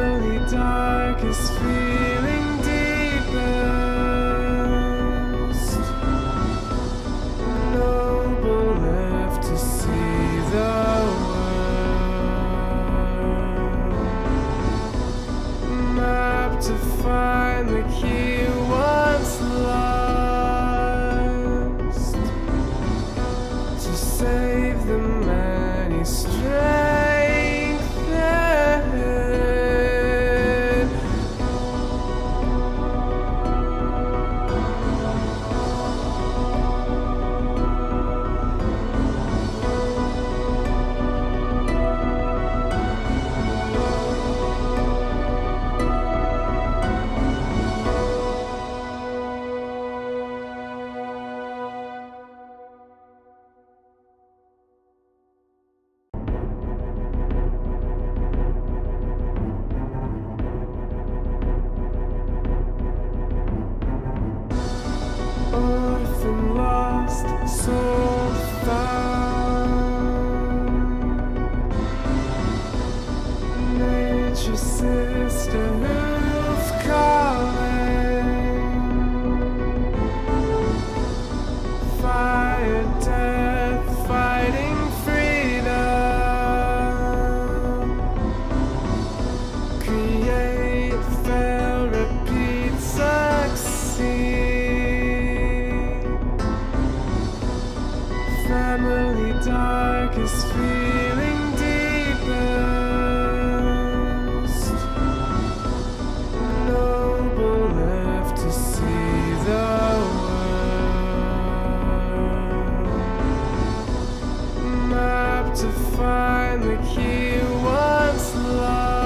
family darkest feeling deepest. Noble left to see the world. Map to find the key once lost. To save the many strengthened. Orphan lost, soul found. Nature's sister who's calling. Fire, death, fighting freedom. Create, fail, repeat, succeed. Family darkest feeling deepest. Noble left to see the world. Map to find the key once lost.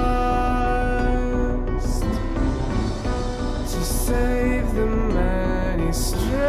To save the many strengthened.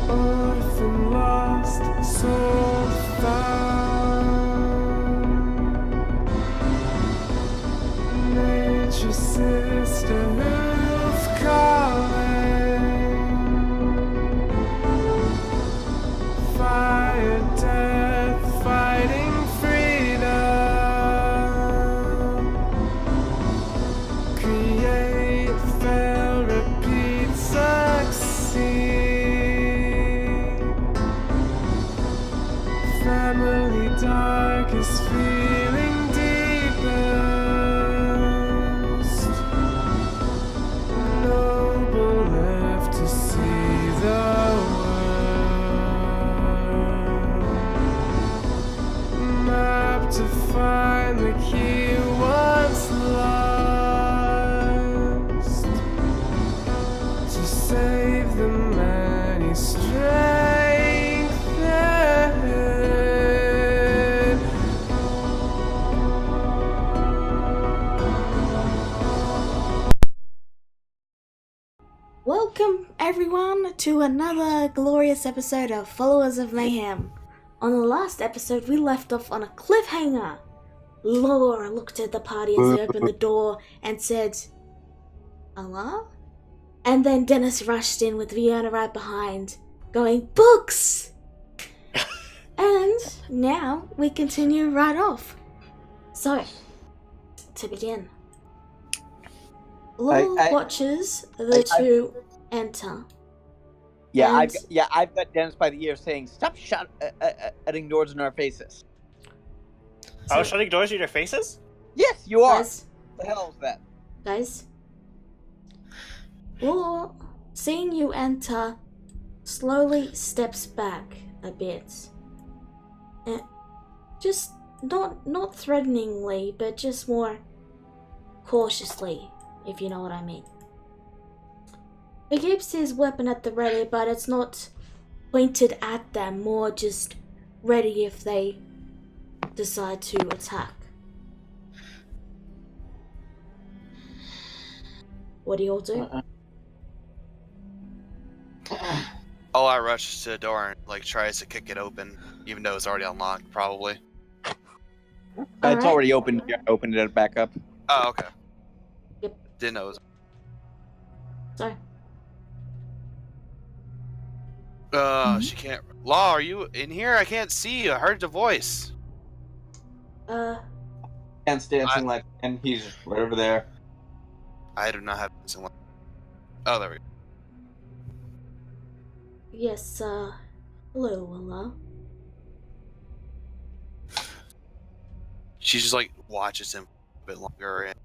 Orphan lost, soul found. Nature's sister who's calling. Fire, death, fighting freedom. Create, fail, repeat, succeed. Family darkest feeling deepest. Noble left to see the world. Map to find the key once lost. To save the many strengthened. Welcome everyone to another glorious episode of Followers of Mayhem. On the last episode we left off on a cliffhanger. Laura looked at the party as they opened the door and said, "Allah?" And then Dennis rushed in with Fiona right behind, going, "Books!" And now we continue right off. So, to begin, Lowell watches the two enter. Yeah, And- I've got Dennis by the ear saying, "Stop shutting doors in our faces." Oh, shutting doors in your faces? Yes, you are. Guys, What the hell is that? guys, Lowell, seeing you enter, slowly steps back a bit. And just not threateningly, but just more cautiously, if you know what I mean. He keeps his weapon at the ready, but it's not pointed at them, more just ready if they decide to attack. What do you all do? Oh, I rushes to the door and like tries to kick it open, even though it's already unlocked, probably. It's Alright. already open. You opened it back up. Oh, okay. Yep. Didn't know it was... Sorry. She can't... Law, are you in here? I can't see you. I heard the voice. Dance dancing like, and he's right over there. I do not have someone. Oh, there we go. Yes, hello. She just like watches him a bit longer, and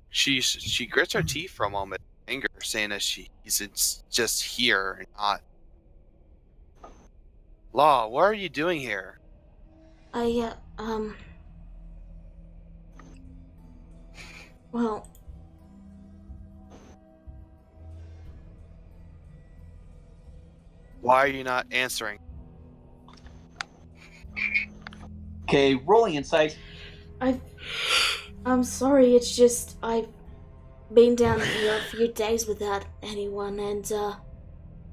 she grits her teeth for a moment, in anger, saying that he's just here and not. Law, what are you doing here? Well, Why are you not answering? Okay, rolling insight. I'm sorry, it's just I've been down here a few days without anyone, and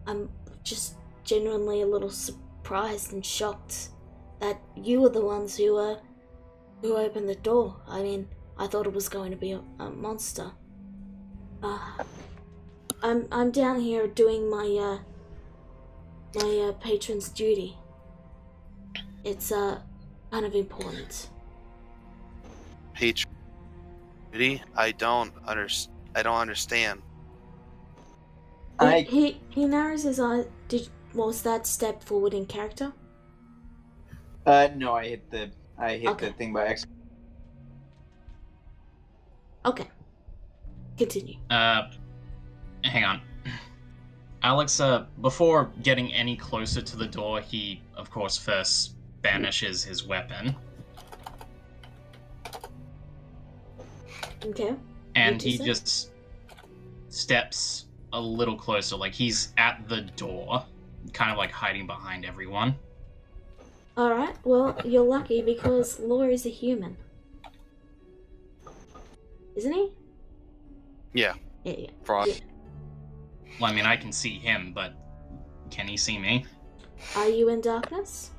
I'm just genuinely a little surprised and shocked that you were the ones who opened the door. I mean, I thought it was going to be a monster. I'm down here doing my patron's duty. It's kind of important. Hatred? I don't understand. He narrows his eyes. Was that step forward in character? No, I hit the Okay. thing by accident. Okay. Continue. Hang on. Alex, before getting any closer to the door, he, of course, first banishes his weapon. Okay. And What'd you he say? just steps a little closer, like he's at the door, kind of like hiding behind everyone. Alright, well, you're lucky because Law is a human. Isn't he? Yeah. Yeah. Fraud. Yeah. Well, I mean, I can see him, but can he see me? Are you in darkness?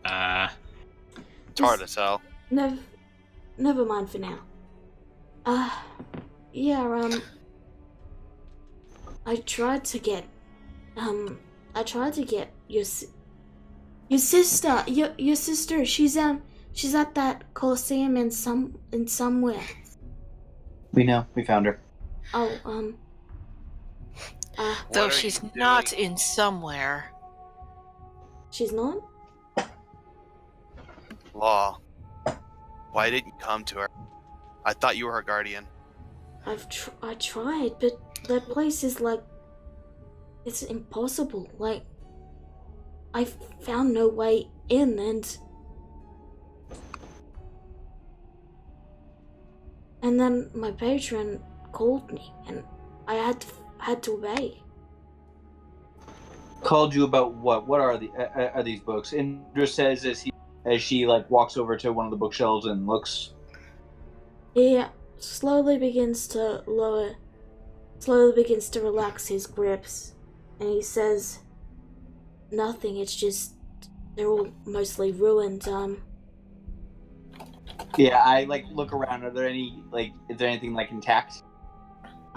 It's hard to tell. Never mind for now. Yeah, I tried to get your sister. Your sister. She's at that Coliseum in somewhere. We know. We found her. Oh, Though What are she's you not doing? in somewhere. she's not? Law, why didn't you come to her? I thought you were her guardian. I tried, but that place is like, it's impossible. Like, I found no way in, and then my patron called me, and I had to obey. Called you about what? What are are these books? Indra says as she like walks over to one of the bookshelves and looks. He slowly begins to relax his grips, and he says, "Nothing. It's just they're all mostly ruined. Yeah, I like look around. Are there any is there anything like intact?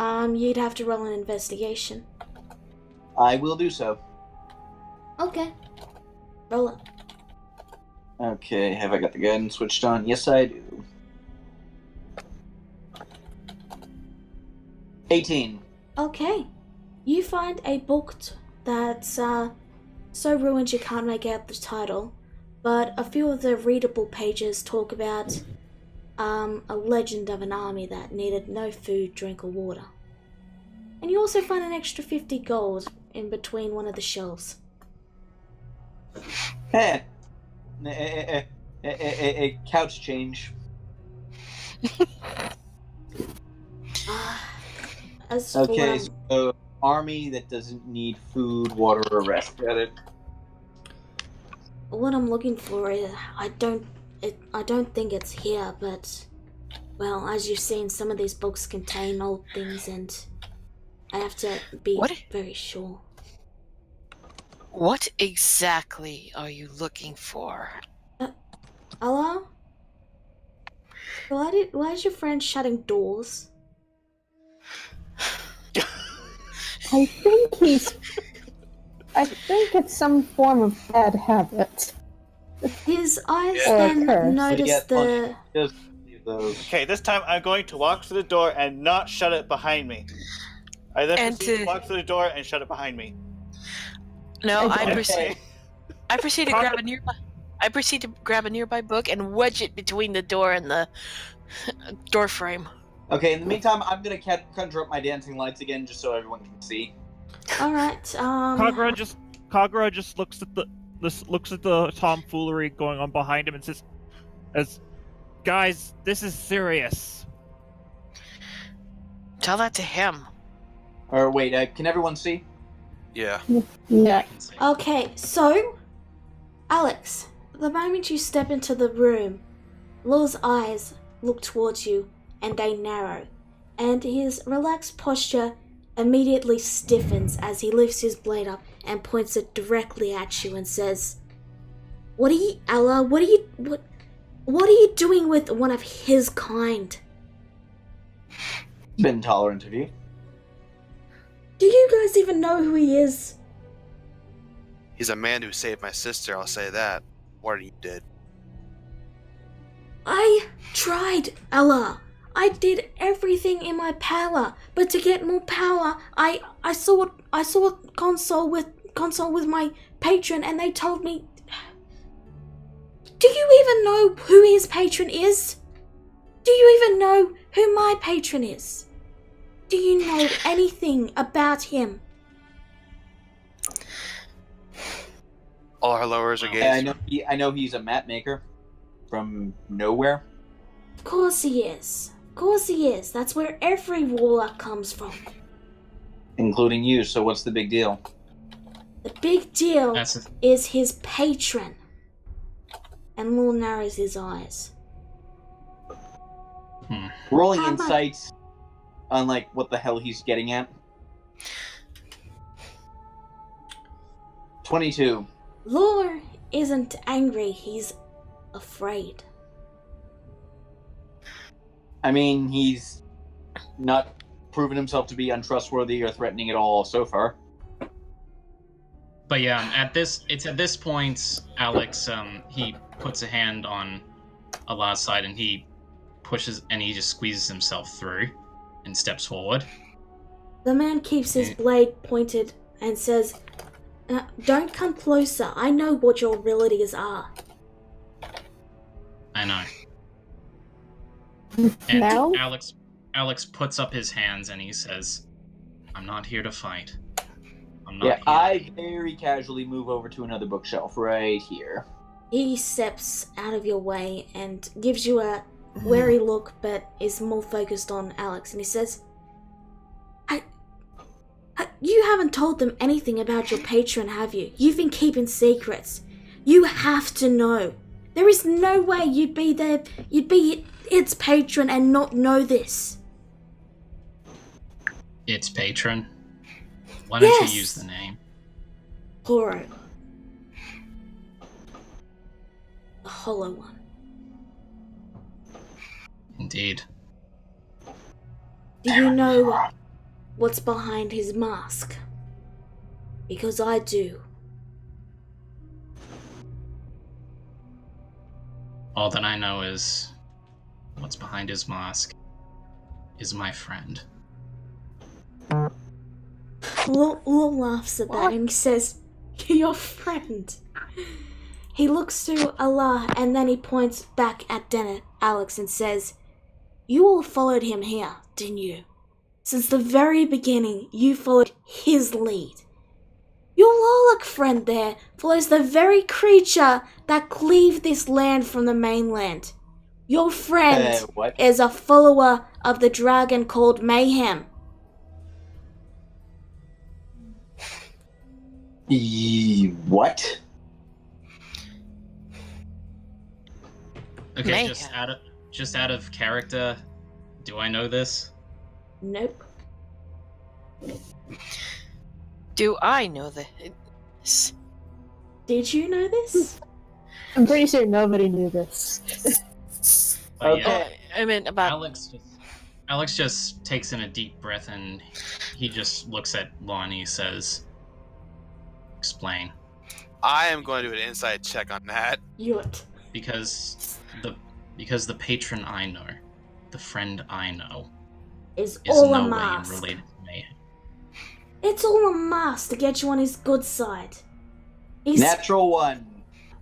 You'd have to roll an investigation." I will do so. Okay. Roll it. Okay, have I got the guidance switched on? Yes, I do. 18. Okay. You find a book that's so ruined you can't make out the title, but a few of the readable pages talk about a legend of an army that needed no food, drink, or water. And you also find an extra 50 gold in between one of the shelves. A couch change. As for what Okay, I'm- so army that doesn't need food, water, or rest. Got it? What I'm looking for is I don't think it's here, but well, as you've seen, some of these books contain old things, and I have to be What? very sure. What exactly are you looking for? Allah? Why is your friend shutting doors? I think it's some form of bad habit. His eyes Yeah. Or a then curse. notice the... Just leave those. Okay, this time I'm going to walk through the door and not shut it behind me. I then And proceed to to- walk through the door and shut it behind me. No, Okay. I proceed to grab a nearby. I proceed to grab a nearby book and wedge it between the door and the door frame. Okay, in the meantime, I'm gonna conjure up my dancing lights again, just so everyone can see. Alright, Kagura just looks at the tomfoolery going on behind him and says, "Guys, this is serious." Tell that to him. Or wait, can everyone see? Yeah. Yeah. Okay, so, Alex, the moment you step into the room, Law's eyes look towards you, and they narrow, and his relaxed posture immediately stiffens as he lifts his blade up and points it directly at you and says, what are you doing with one of his kind? Been tolerant of you. Do you guys even know who he is? He's a man who saved my sister, I'll say that. More than you did. I tried, Ella. I did everything in my power, but to get more power, I saw a console with my patron, and they told me. Do you even know who his patron is? Do you even know who my patron is? Do you know anything about him? All our lowers are Yeah, gays. I know he's a map maker from nowhere. Of course he is. Of course he is. That's where every warlock comes from. Including you, so what's the big deal? The big deal That's is his patron. And Law narrows his eyes. Rolling How about- insights on, like, what the hell he's getting at. 22. Law isn't angry, he's afraid. I mean, he's not proven himself to be untrustworthy or threatening at all so far. But yeah, it's at this point, Alex, he puts a hand on Allah's side and he pushes and he just squeezes himself through and steps forward. The man keeps his blade pointed and says, don't come closer, I know what your abilities are. I know. And Now? Alex puts up his hands and he says, I'm not here to fight. I'm not Yeah, here. I very casually move over to another bookshelf right here. He steps out of your way and gives you a wary look, but is more focused on Alex, and he says, you haven't told them anything about your patron, have you? You've been keeping secrets. You have to know. There is no way you'd be its patron and not know this. Its patron. Why don't Yes. you use the name? Horo. The hollow one. Indeed. Do you know what's behind his mask? Because I do. All that I know is what's behind his mask is my friend. Lil laughs at that and he says, your friend. He looks to Allah and then he points back at Alex and says, you all followed him here, didn't you? Since the very beginning, you followed his lead. Your Lorlock friend there follows the very creature that cleaved this land from the mainland. Your friend What? is a follower of the dragon called Mayhem. What? Okay, Mayhem. just out of character, do I know this? Nope. Do I know this? Did you know this? I'm pretty sure nobody knew this. But yeah, Okay. I meant about. Alex just takes in a deep breath and he just looks at Law and he says, "Explain." I am going to do an inside check on that. Yut. Because the patron I know, the friend I know, Is is all a no way mask. related to Mayhem. It's all a mask to get you on his good side. He's, Natural one.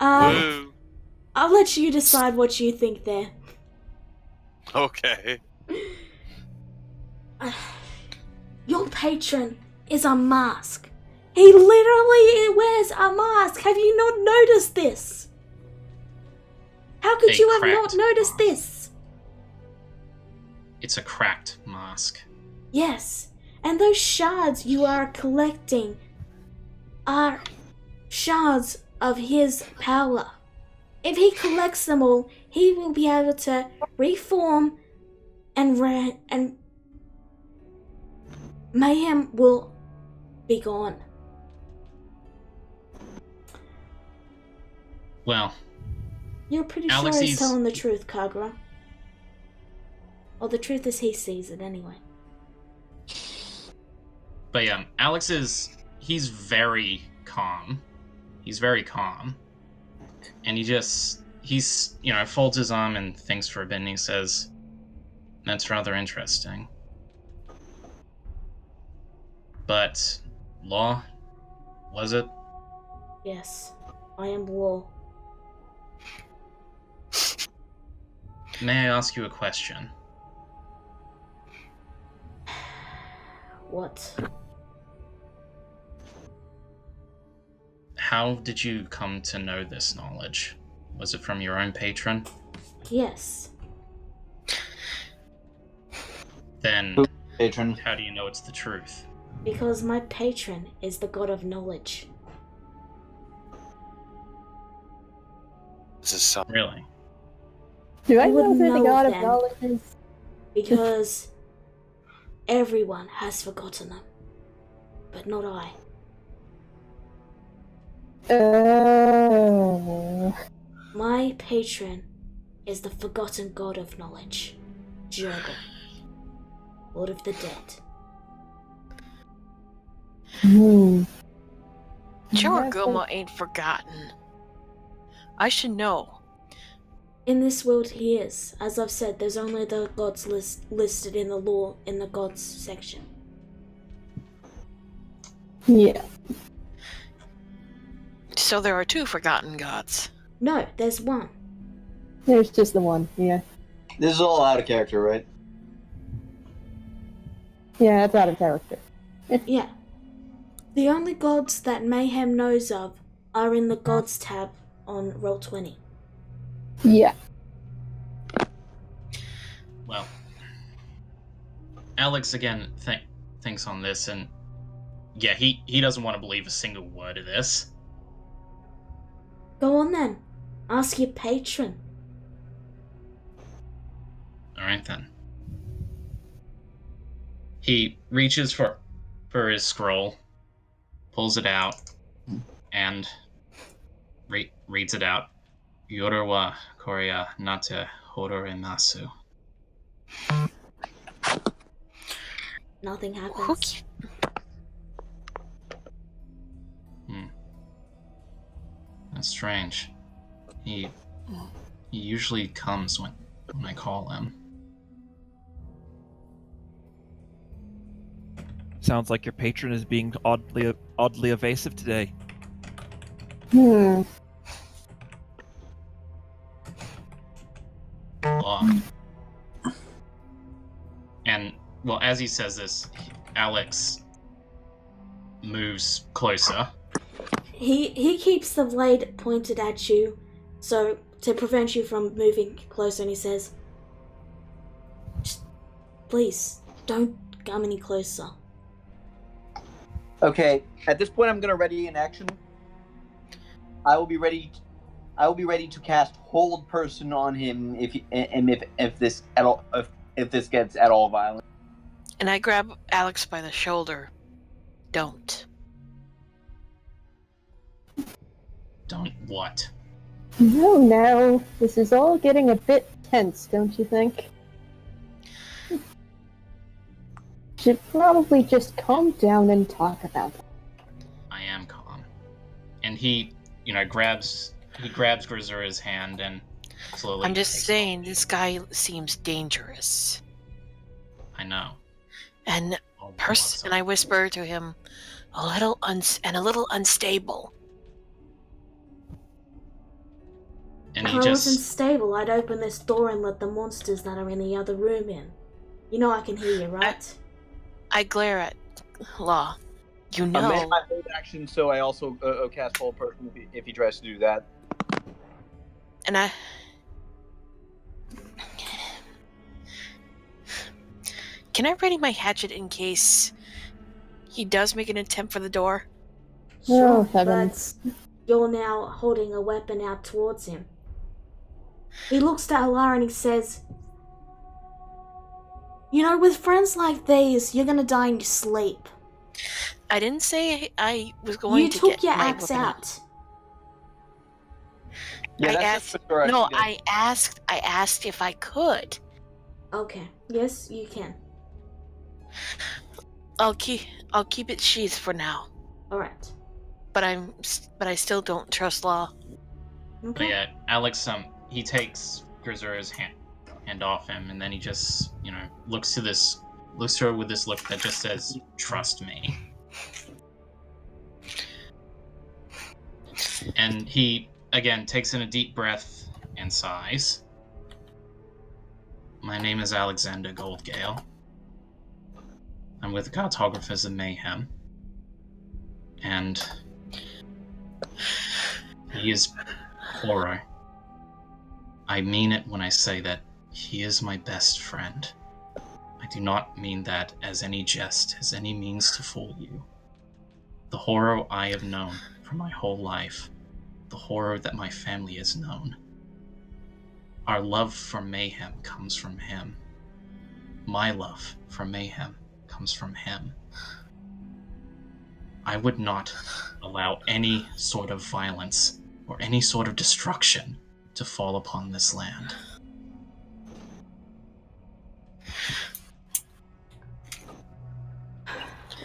Woo. I'll let you decide what you think there. Okay. Your patron is a mask. He literally wears a mask. Have you not noticed this? How could A you have not cracked noticed mask. this? It's a cracked mask. Yes, and those shards you are collecting are shards of his power. If he collects them all, he will be able to reform and Mayhem will be gone. Well, You're pretty Alex, sure he's he's- telling the truth, Kagura. Or the truth as he sees it, anyway. but yeah, Alex he's very calm. He's very calm. And he's, folds his arm and thinks for a bit and he says, "That's rather interesting. But, Law, was it?" Yes, I am Law. May I ask you a question? What? How did you come to know this knowledge? Was it from your own patron? Yes. Then, Patron. how do you know it's the truth? Because my patron is the god of knowledge. This is so. Really? Do I You would know who the know god of them. knowledge is? Because everyone has forgotten them. But not I. My patron is the forgotten god of knowledge, Jurgle, Lord of the Dead. Choraguma ain't forgotten. I should know. In this world he is. As I've said, there's only the gods listed in the lore in the gods section. Yeah. So there are two forgotten gods. No, there's one. There's just the one, yeah. This is all out of character, right? Yeah, that's out of character. Yeah. The only gods that Mayhem knows of are in the gods tab on Roll20. Yeah. Well, Alex again thinks on this, and yeah, he doesn't want to believe a single word of this. Go on then. Ask your patron. All right then. He reaches for his scroll, pulls it out, and reads it out. Yoru wa korea nate horore nasu. Nothing Who happens. That's strange. He usually comes when I call him. Sounds like your patron is being oddly evasive today. And well, as he says this, Alex moves closer. He keeps the blade pointed at you, so to prevent you from moving closer, and he says, "Just, please, don't come any closer." Okay, at this point, I'm gonna ready an action. I will be ready to cast Hold Person on him if this at all if this gets at all violent. And I grab Alex by the shoulder. Don't. Don't what? No. This is all getting a bit tense, don't you think? Should probably just calm down and talk about it. I am calm. And he grabs Grisura's hand and slowly I'm just takes saying, off. this guy seems dangerous. I know. And and I whisper to him, a little unstable. And If he I wasn't just stable, I'd open this door and let the monsters that are in the other room in. You know I can hear you, right? I glare at Law. You I made know. my hold action, so I also cast Hold Person if he tries to do that. And I. Can I ready my hatchet in case he does make an attempt for the door? Oh, Sure, heavens. but you're now holding a weapon out towards him. He looks to Alara and he says, you know, with friends like these, you're gonna die in your sleep. I didn't say I was going You to took get your my axe weapon out. Yeah, I that's asked. just the No, direction. I asked if I could. Okay, yes, you can. I'll keep it sheathed for now. Alright. But I still don't trust Law. But Okay. yeah, Alex he takes Grisura's hand off him, and then he just, looks to her with this look that just says, "Trust me." And he again takes in a deep breath and sighs. My name is Alexander Goldgale. I'm with the Cartographers of Mayhem. And he is horror. I mean it when I say that he is my best friend. I do not mean that as any jest, as any means to fool you. The horror I have known for my whole life, the horror that my family has known. Our love for Mayhem comes from him. My love for Mayhem comes from him. I would not allow any sort of violence or any sort of destruction to fall upon this land.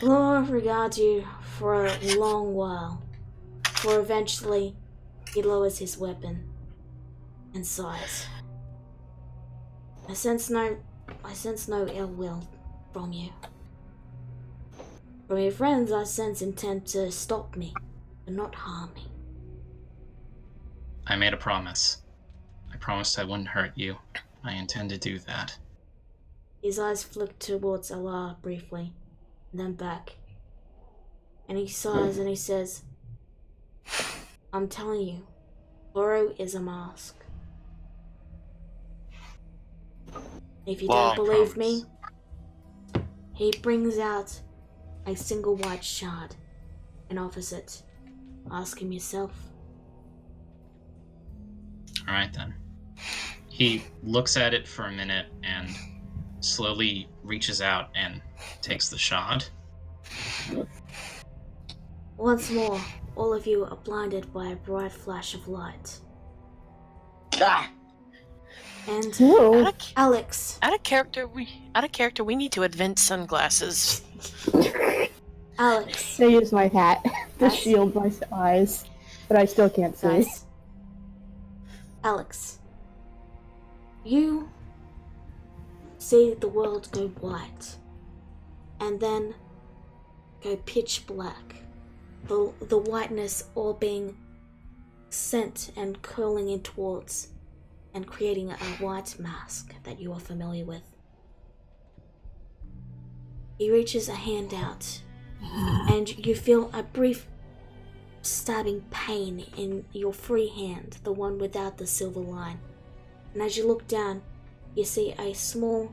Laura regards you for a long while, for eventually he lowers his weapon and sighs. I sense no ill will from you. From your friends, I sense intent to stop me, but not harm me. I made a promise. I promised I wouldn't hurt you. I intend to do that. His eyes flick towards Allah briefly, and then back. And he sighs and he says, I'm telling you, Oro is a mask. If you Well, don't believe me, he brings out a single white shard and offers it. Ask him yourself. Alright then. He looks at it for a minute and slowly reaches out and takes the shard. Once more, all of you are blinded by a bright flash of light. Ah! And No. Alex, Out of character, we need to invent sunglasses. Alex, I use my hat to Nice. shield my eyes, but I still can't see. guys. Alex, you see the world go white and then go pitch black. The whiteness all being sent and curling in towards and creating a white mask that you are familiar with. He reaches a hand out and you feel a brief stabbing pain in your free hand, the one without the silver line. And as you look down, you see a small,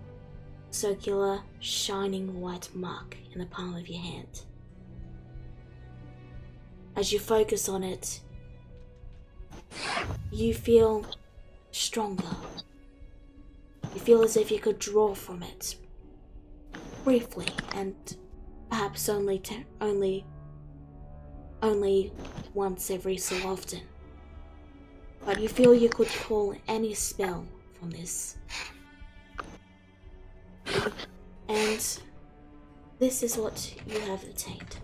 circular, shining white mark in the palm of your hand. as you focus on it, you feel stronger. You feel as if you could draw from it briefly, and perhaps only once every so often. But you feel you could call any spell from this. And this is what you have attained.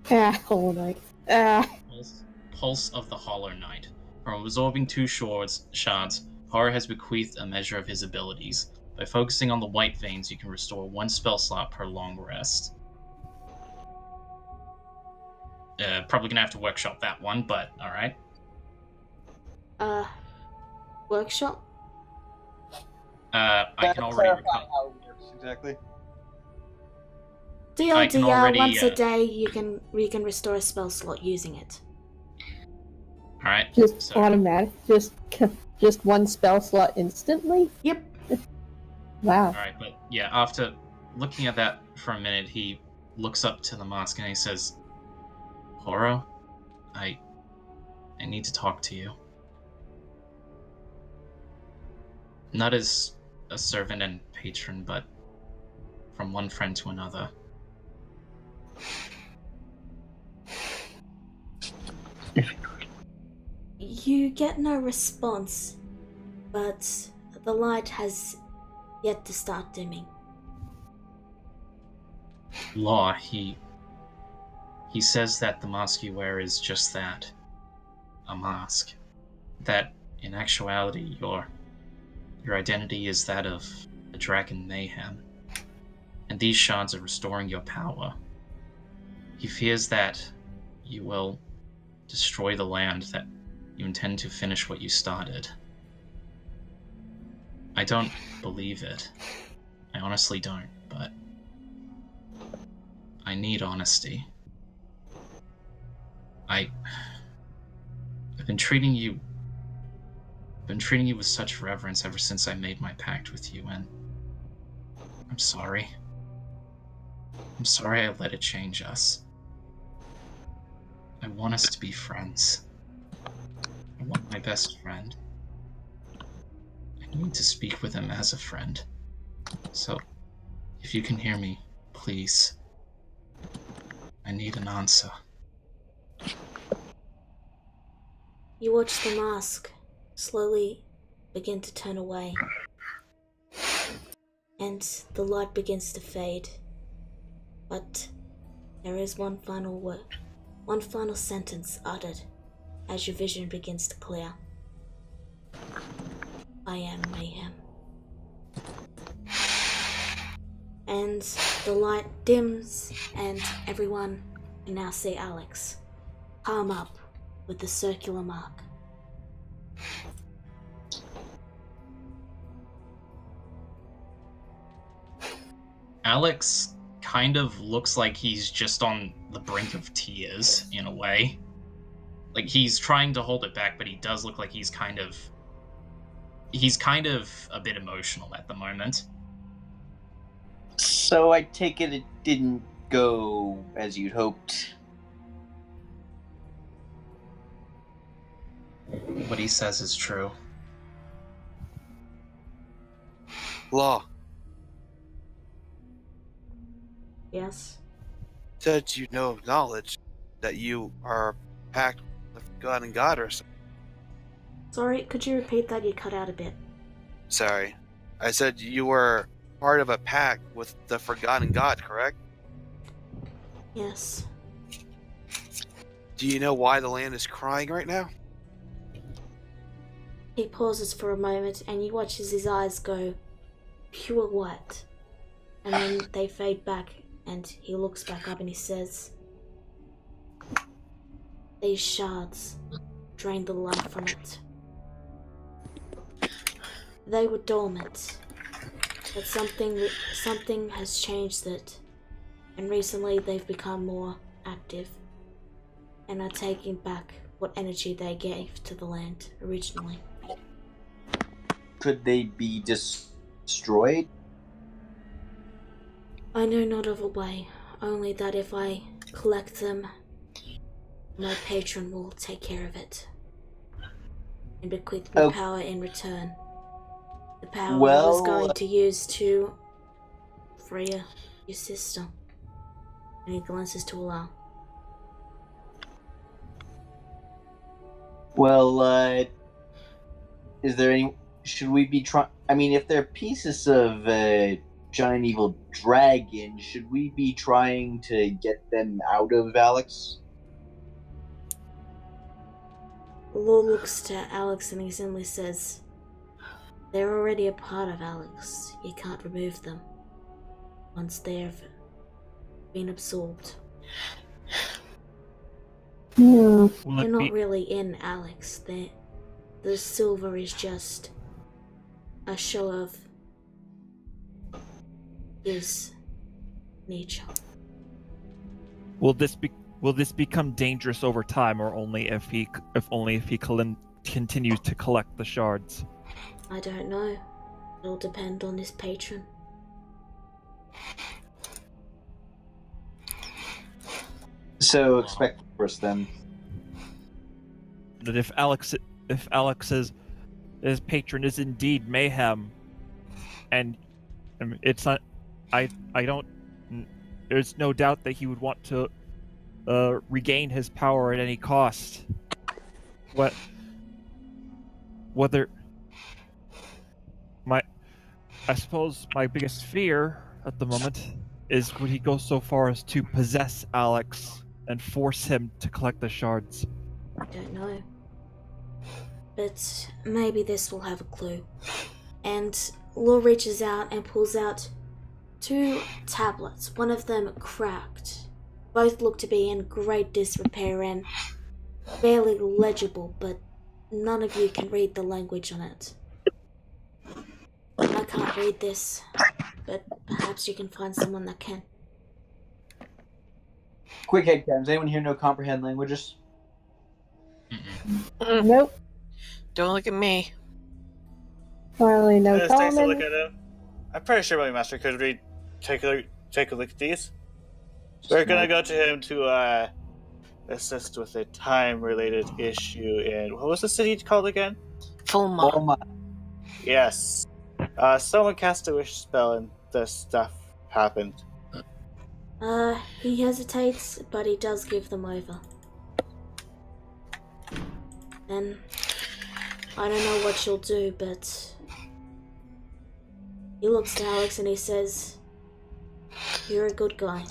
Hollow Knight. Pulse of the Hollow Knight. From absorbing 2 shards, Horror has bequeathed a measure of his abilities. By focusing on the white veins, you can restore 1 spell slot per long rest. Probably gonna have to workshop that one, but alright. Workshop? I can already clarify how it works exactly. DLDR, once a day you can restore a spell slot using it. Alright. Just automatic. Just 1 spell slot instantly? Yep. Wow. Alright, but yeah, after looking at that for a minute, he looks up to the mask and he says, Horo, I need to talk to you. Not as a servant and patron, but from one friend to another. You get no response, but the light has yet to start dimming. Law, he says that the mask you wear is just that, a mask. That, in actuality, your identity is that of the dragon Mayhem, and these shards are restoring your power. He fears that you will destroy the land, that you intend to finish what you started. I don't believe it. I honestly don't, but I need honesty. I've been treating you with such reverence ever since I made my pact with you, and I'm sorry. I'm sorry I let it change us. I want us to be friends. I want my best friend. I need to speak with him as a friend. So, if you can hear me, please. I need an answer. You watch the mask slowly begin to turn away, and the light begins to fade. But there is one final sentence uttered as your vision begins to clear. I am Mayhem. And the light dims, and everyone can now see Alex palm up with the circular mark. Alex kind of looks like he's just on the brink of tears, in a way. Like, he's trying to hold it back, but he does look like he's kind of a bit emotional at the moment. So I take it didn't go as you'd hoped. What he says is true. Law, Yes? said you know knowledge that you are packed with God and God or something. Sorry, could you repeat that? You cut out a bit. Sorry. I said you were part of a pact with the Forgotten God, correct? Yes. Do you know why the land is crying right now? He pauses for a moment, and you watch as his eyes go pure white. And then they fade back, and he looks back up and he says, these shards drained the life from it. They were dormant, but something has changed it, and recently they've become more active and are taking back what energy they gave to the land originally. Could they be destroyed? I know not of a way. only that if I collect them, my patron will take care of it. And bequeath me power in return. The power I was going to use to free your sister. And he glances to Alal. Well, is there any... Should we be trying... I mean, if they're pieces of giant evil dragon, should we be trying to get them out of Alex? Lord looks to Alex and he simply says, they're already a part of Alex. You can't remove them once they've been absorbed. Hmm. They're not really in Alex. The silver is just a show of his nature. Will this become dangerous over time, or only if he continues to collect the shards? I don't know. It'll depend on his patron. So expect the worst then. That if Alex's his patron is indeed Mayhem, and it's not, I don't. There's no doubt that he would want to regain his power at any cost. I suppose my biggest fear at the moment is would he go so far as to possess Alex and force him to collect the shards? I don't know. But maybe this will have a clue. And Law reaches out and pulls out 2 tablets, one of them cracked. Both look to be in great disrepair and barely legible, but none of you can read the language on it. I can't read this, but perhaps you can find someone that can. Quick head does anyone here know comprehend languages? Nope. Don't look at me. Finally, no Just takes a look common. at him. I'm pretty sure my master could read. Take a look at these. We're gonna go to him to assist with a time-related issue in what was the city called again? Fulma. Oh my. Yes. Someone cast a wish spell and this stuff happened. He hesitates, but he does give them over. Then, I don't know what you'll do, but he looks to Alex and he says, you're a good guy,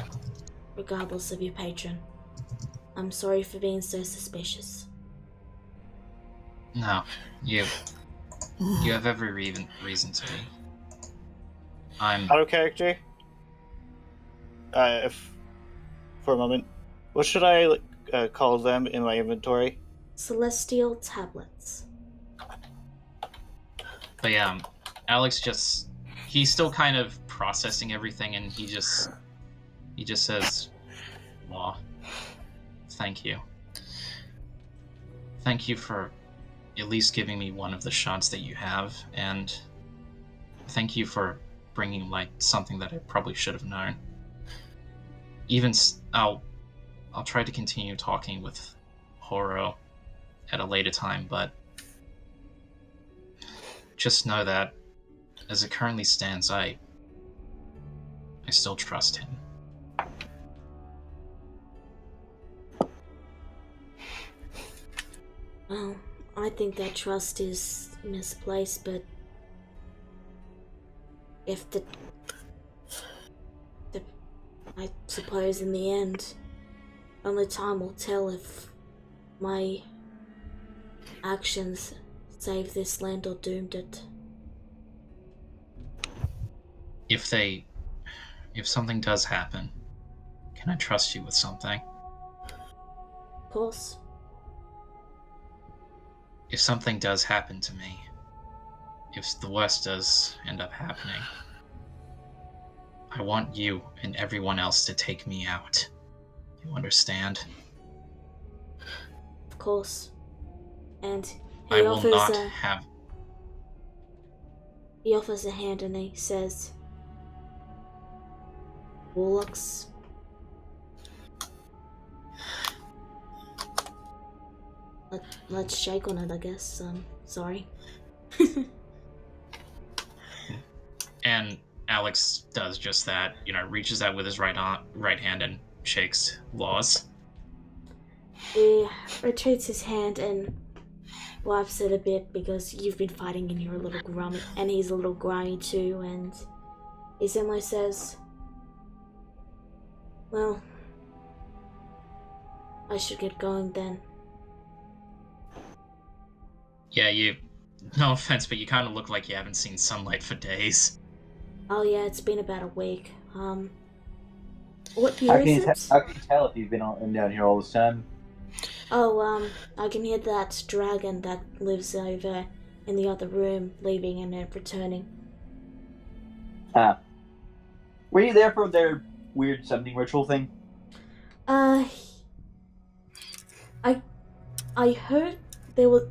regardless of your patron. I'm sorry for being so suspicious. No, you have every reason to be. I'm Out of character. If for a moment, what should I call them in my inventory? Celestial tablets. But yeah, Alex he's still kind of processing everything, and he just says, "Law, thank you. Thank you for at least giving me one of the shots that you have, and thank you for bringing light something that I probably should have known. I'll try to continue talking with Horo at a later time, but just know that as it currently stands, I still trust him." Well, I think that trust is misplaced, but if I suppose in the end, only time will tell if my actions saved this land or doomed it. If something does happen, can I trust you with something? Of course. If something does happen to me, if the worst does end up happening, I want you and everyone else to take me out. You understand? Of course. And I will not have... He offers a hand and he says, Warlocks let's shake on it, I guess. Sorry. And Alex does just that. Reaches out with his right hand and shakes Law's. He retreats his hand and wipes it a bit because you've been fighting and you're a little grummy, and he's a little grimy too. And he simply says, "Well, I should get going then." Yeah, no offense, but you kind of look like you haven't seen sunlight for days. Oh yeah, it's been about a week. What year is it? How can you tell if you've been down here all this time? Oh, I can hear that dragon that lives over in the other room leaving and then returning. Were you there for their weird summoning ritual thing? I heard there was...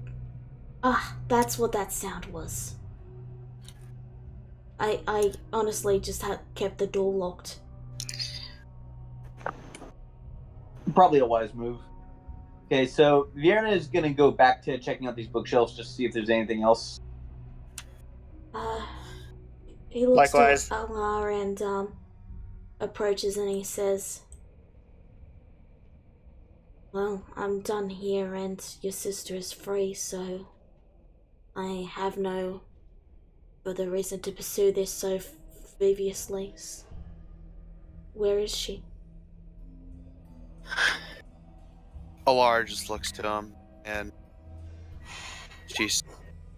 that's what that sound was. I honestly just had kept the door locked. Probably a wise move. Okay, so Vierna is gonna go back to checking out these bookshelves just to see if there's anything else. He looks Likewise. to Alar and approaches and he says, "Well, I'm done here and your sister is free, so I have no further reason to pursue this so frivolously. Where is she?" Alar just looks to him, and she's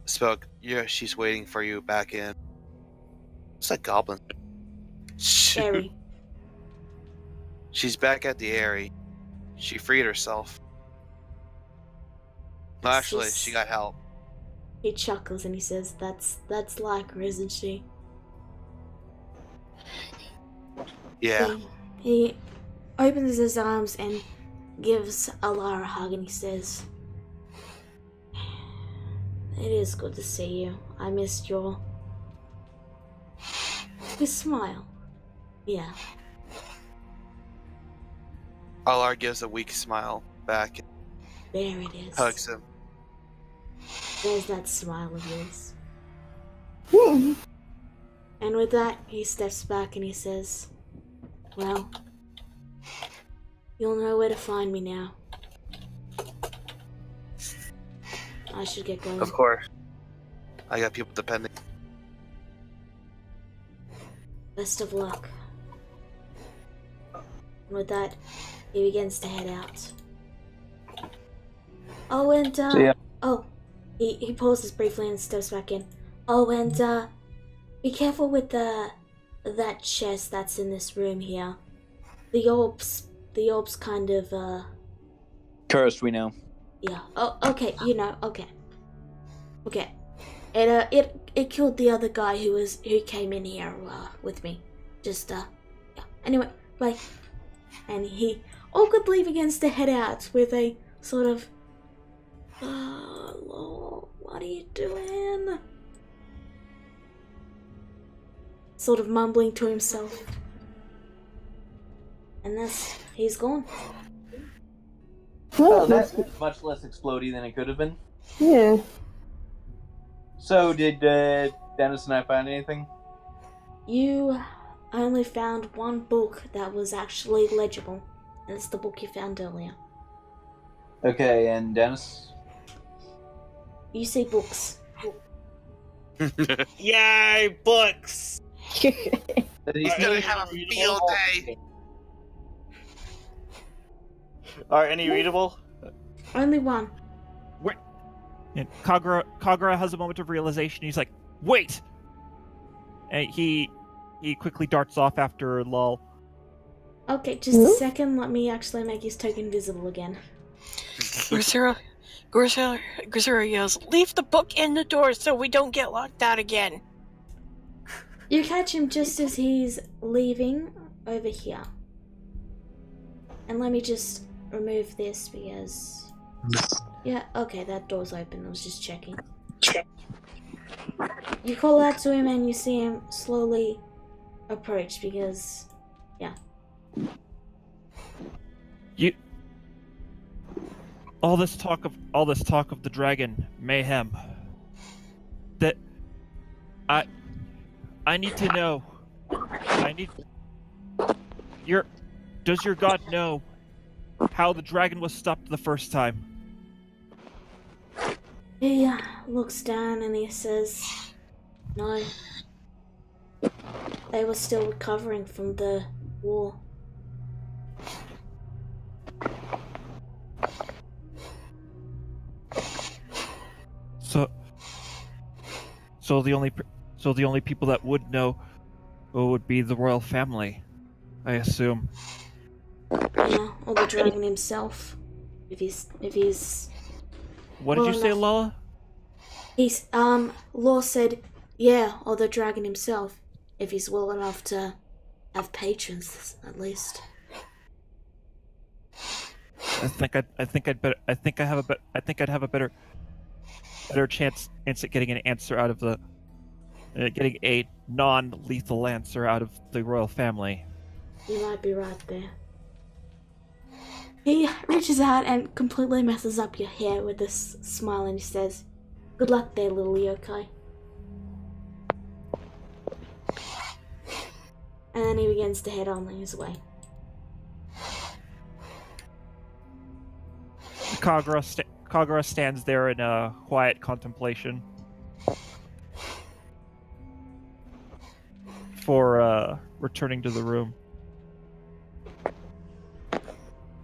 spoke. Yeah, she's waiting for you back in. What's that goblin? Harry. She's back at the Airy. She freed herself. Well, actually, she got help. He chuckles and he says, That's like her, isn't she?" Yeah. He opens his arms and gives Alar a hug and he says, "It is good to see you. I missed your smile." Yeah. Alar gives a weak smile back and There it is. hugs him. There's that smile of yours. And with that, he steps back and he says, "Well, you'll know where to find me now. I should get going." Of course. I got people depending. Best of luck. And with that, he begins to head out. Oh, and, he pauses briefly and steps back in. Oh, and, be careful with that chest that's in this room here. The orbs kind of, Cursed, we know. yeah. Oh, okay, okay. Okay. It killed the other guy who came in here, with me. Just, yeah. Anyway, bye. And he awkwardly begins to head out with a sort of, Lord, what are you doing? Sort of mumbling to himself. And he's gone. Oh, that's much less explodey than it could have been. Yeah. So, did Dennis and I find anything? You only found one book that was actually legible. And it's the book you found earlier. Okay, and Dennis? You see books. Yay, books! Did he He's see gonna any have a readable? field day. Are any readable? Only one. And Kagura has a moment of realization. He's like, "Wait!" And he quickly darts off after Lol. Okay, just a second. Let me actually make his token visible again. Grisera yells, "Leave the book in the door so we don't get locked out again." You catch him just as he's leaving over here. And let me just remove this because... Yeah, okay, that door's open. I was just checking. You call out to him and you see him slowly approach because... Yeah. all this talk of the dragon, Mayhem. That I need to know. Does your god know how the dragon was stopped the first time? He looks down and he says, "No. They were still recovering from the war." So the only people that would know would be the royal family, I assume. Yeah, or the dragon himself. If he's What did you say, Lala? He's Law said, yeah, or the dragon himself, if he's well enough to have patrons, at least. I think I'd have a better chance at getting an answer out of the getting a non-lethal answer out of the royal family. You might be right there. He reaches out and completely messes up your hair with this smile and he says, "Good luck there, little yokai." And then he begins to head on his way. Kagura stands there in quiet contemplation for returning to the room.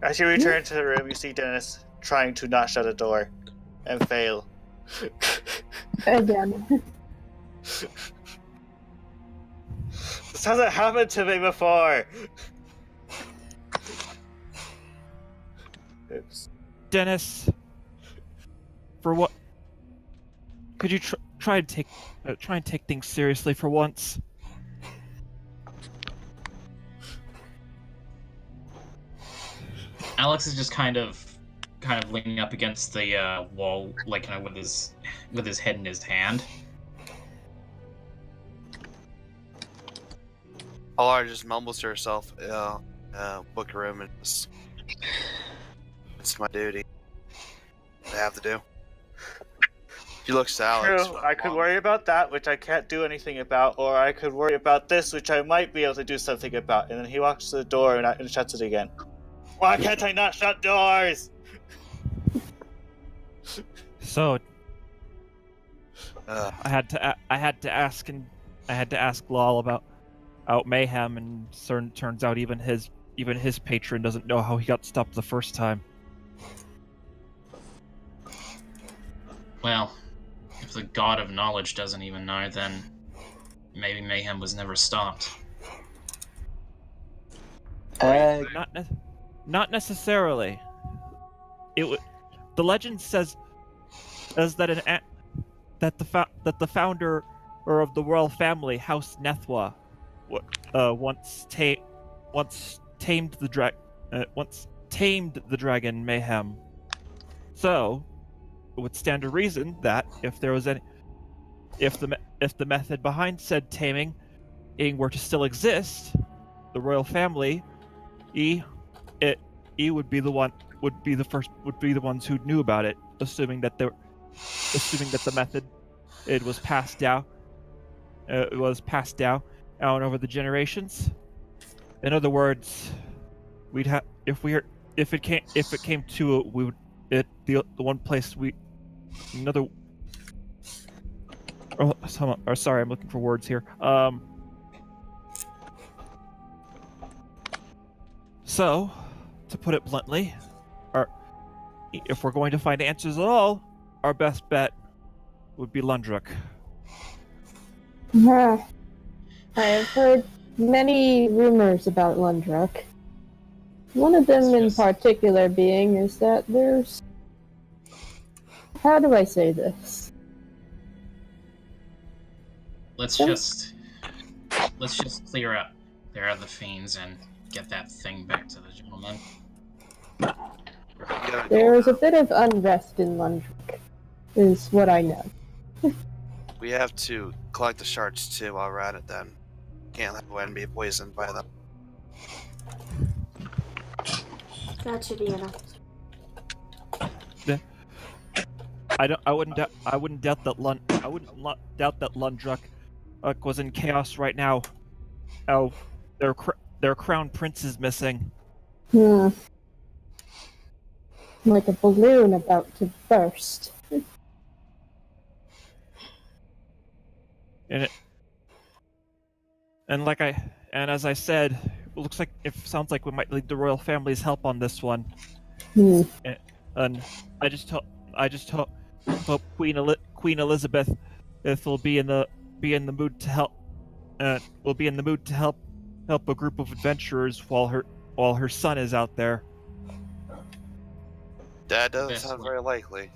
As you return to the room, you see Dennis trying to not shut a door and fail. Again. This hasn't happened to me before. Oops. Dennis, for what? Could you try and take things seriously for once? Alex is just kind of leaning up against the wall, like kind of with his head in his hand. Alara just mumbles to herself, book a room, and it's my duty. I have to do. She looks to Alex. True, I could worry about that, which I can't do anything about, or I could worry about this, which I might be able to do something about. And then he walks to the door and shuts it again. Why can't I not shut doors? So I had to ask Lal about Mayhem, and turns out even his patron doesn't know how he got stopped the first time. Well, if the god of knowledge doesn't even know, then maybe Mayhem was never stopped. Not necessarily. The legend says that the founder of the royal family, House Nethwa, once tamed the dragon Mayhem. So it would stand to reason that if the method behind said taming were to still exist, the royal family would be the ones who knew about it, assuming that the method was passed down over the generations. In other words, if it came to it, we would the one place sorry, I'm looking for words here. So, to put it bluntly, if we're going to find answers at all, our best bet would be Lundruk. I have heard many rumors about Lundruk. One of them in particular being is that there's... How do I say this? Let's just clear out the fiends and get that thing back to the gentleman. There is a bit of unrest in Lundruk, is what I know. We have to collect the shards too while we're at it then. Can't let Gwen be poisoned by them. That should be enough. I wouldn't doubt that Lundruk was in chaos right now. Oh, their crown prince is missing. Like a balloon about to burst. And as I said, it sounds like we might need the royal family's help on this one. And I just hope Queen Elizabeth will be in the mood to help. Will be in the mood to help a group of adventurers while her son is out there. That doesn't Best sound way. very likely.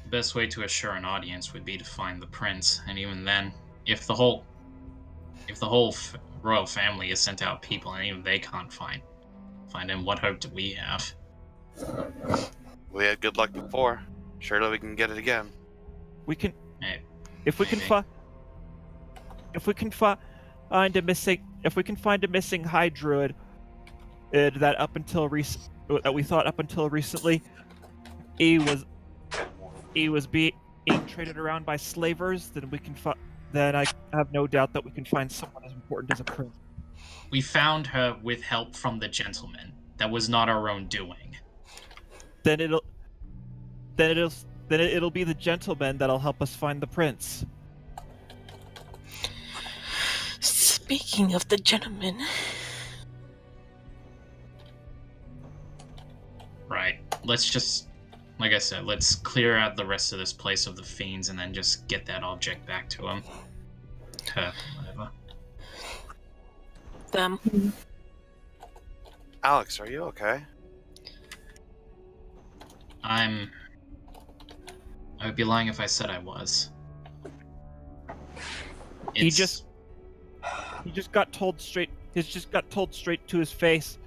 The best way to assure an audience would be to find the prince, and even then, if the whole royal family has sent out people and even they can't find him, what hope do we have? We had good luck before. Surely we can get it again. We can, Hey, if we can find a missing high druid that we thought up until recently he was being traded around by slavers, then I have no doubt that we can find someone as important as a prince. we found her with help from the gentleman. That was not our own doing. Then it'll be the gentleman that'll help us find the prince. Speaking of the gentleman, Right. Let's just, like I said, let's clear out the rest of this place of the fiends and then just get that object back to him. Her, whatever. them. Alex, are you okay? I would be lying if I said I was. He just got told straight to his face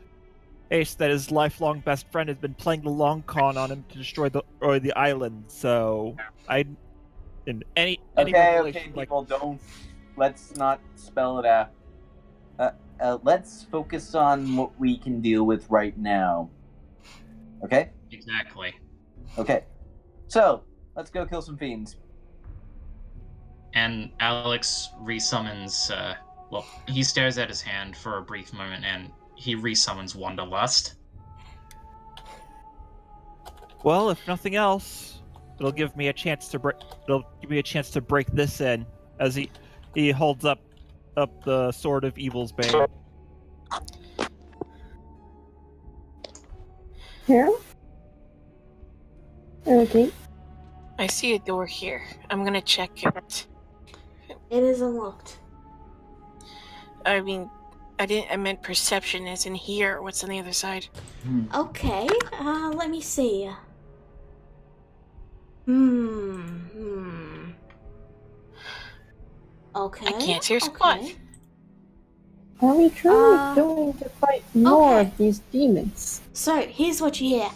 that his lifelong best friend has been playing the long con on him to destroy the island. So any Okay, people, let's not spell it out. Let's focus on what we can deal with right now. Okay? Exactly. Okay. So, let's go kill some fiends. And Alex resummons, he stares at his hand for a brief moment and he resummons Wanderlust. Well, if nothing else, it'll give me a chance to break this in as he holds up the sword of evil's bane. Here? Okay. I see a door here. I'm gonna check it. It is unlocked. I mean, I meant perception as in here. What's on the other side? Okay, let me see. Okay. I can't hear squat. okay. Are we truly going to fight more of these demons? So, here's what you hear.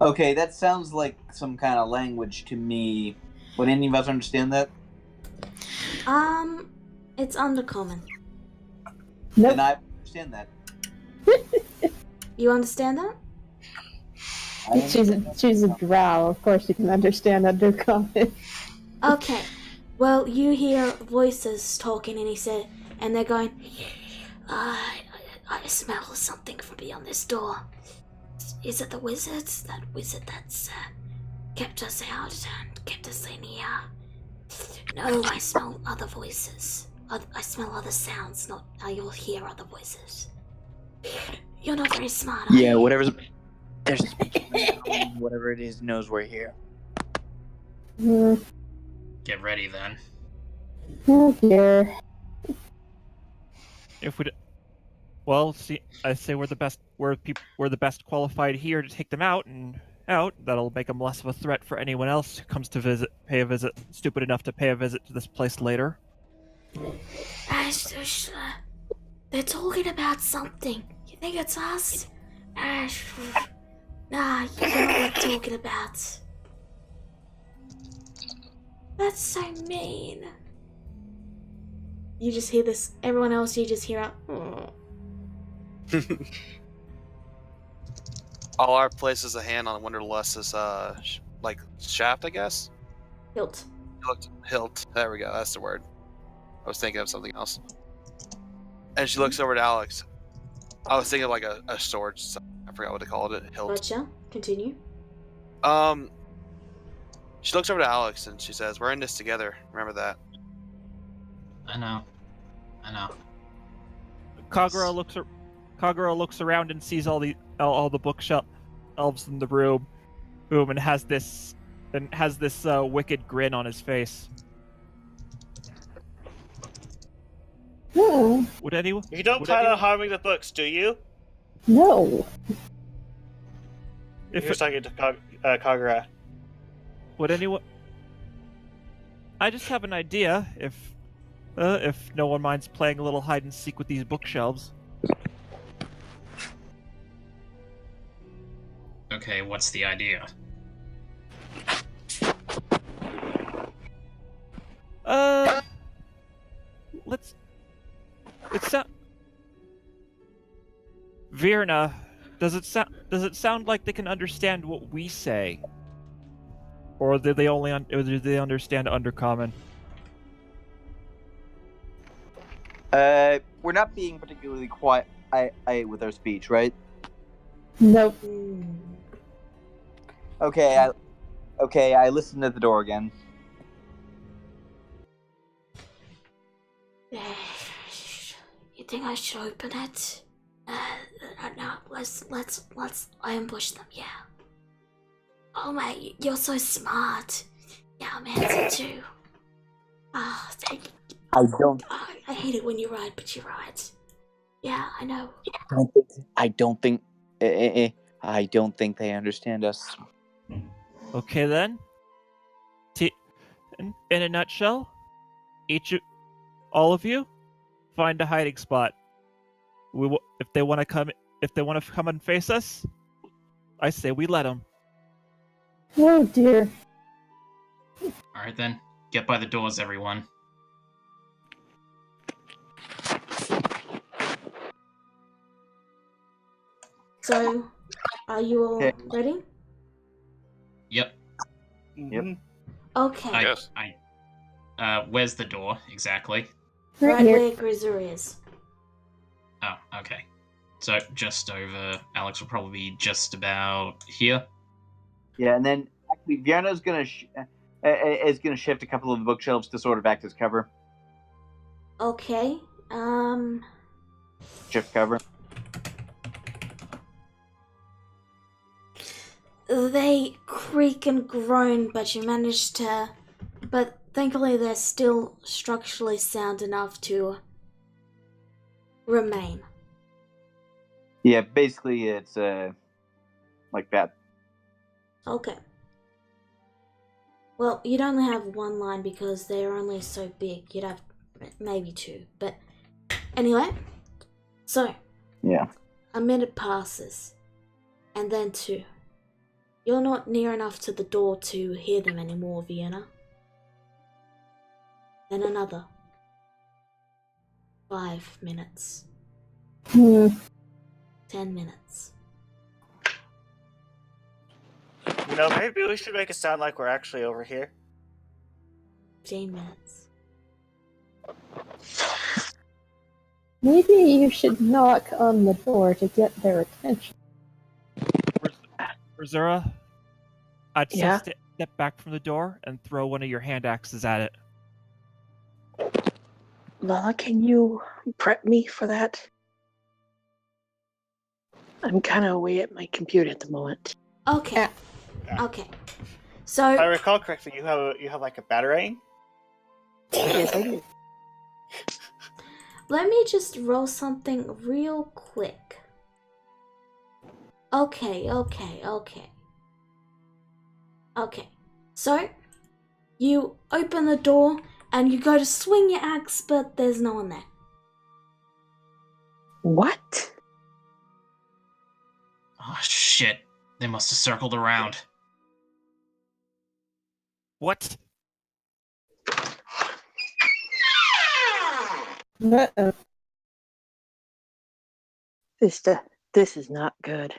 Okay, that sounds like some kind of language to me. Would any of us understand that? It's undercommon. Nope. Then I understand that. You understand that? She's a drow. Of course, you can understand undercommon. Okay. Well, you hear voices talking, and they're going, I smell something from beyond this door. Is it the wizards? That wizard that's kept us out and kept us in here? No, I smell other voices. I smell other sounds, not you'll hear other voices. You're not very smart, are Yeah, you? whatever's. There's a speaker. Whatever it is knows we're here. Get ready then. Oh dear. If we, well, see, I say we're the best qualified here to take them out. That'll make them less of a threat for anyone else who comes to pay a visit, stupid enough to pay a visit to this place later. They're talking about something. You think it's us? Nah, you know what I'm talking about. That's so mean. you just hear this. Everyone else, you just hear a. "Oh." All our places a hand on Wonderlust's like shaft, I guess. Hilt. Hilt. There we go. That's the word. I was thinking of something else. And she looks over to Alex. I was thinking of like a sword. I forgot what they called it. Hilt. Gotcha. Continue. She looks over to Alex and she says, "We're in this together. Remember that." I know. Kagura looks around and sees all the bookshelves in the room, and has this wicked grin on his face. No. Would anyone? You don't plan on harming the books, do you? No. If You're talking to Kagura. Would anyone? I just have an idea. If no one minds playing a little hide and seek with these bookshelves. Okay, what's the idea? Virna, does it sound like they can understand what we say? Or do they understand Undercommon? We're not being particularly quiet with our speech, right? Nope. Okay, I listened at the door again. You think I should open it? No, let's ambush them, yeah. Oh mate, you're so smart. Yeah, I'm handsome too. I don't. I hate it when you're right, but you're right. Yeah, I know. I don't think they understand us. Okay then. In a nutshell, all of you, find a hiding spot. If they want to come and face us, I say we let them. Oh dear. Alright then, get by the doors, everyone. So, are you all ready? Yep. Yep. Okay. Yes. Where's the door, exactly? Right here. where Grisur is. Oh, okay. So, just over... Alex will probably be just about here. Yeah, and then actually, Vierna's is gonna shift a couple of the bookshelves to sort of act as cover. Okay. Shift cover. They creak and groan, but you manage to... But thankfully they're still structurally sound enough to remain. Yeah, basically it's like that. Okay. Well, you'd only have one line because they're only so big. You'd have maybe two. But anyway, so Yeah. a minute passes, and then two. You're not near enough to the door to hear them anymore, Vienna. Then another 5 minutes. 10 minutes. You know, maybe we should make it sound like we're actually over here. 15 minutes. Maybe you should knock on the door to get their attention. Rosura, I'd say Yeah? step back from the door and throw one of your hand axes at it. Lala, can you prep me for that? I'm kind of away at my computer at the moment. Okay. Yeah. Okay. If I So, recall correctly, you have like a batarang? Yes, I do. let me just roll something real quick. Okay. So, you open the door and you go to swing your axe, but there's no one there. What? Oh, shit. They must have circled around. What? Uh-oh. This is not good.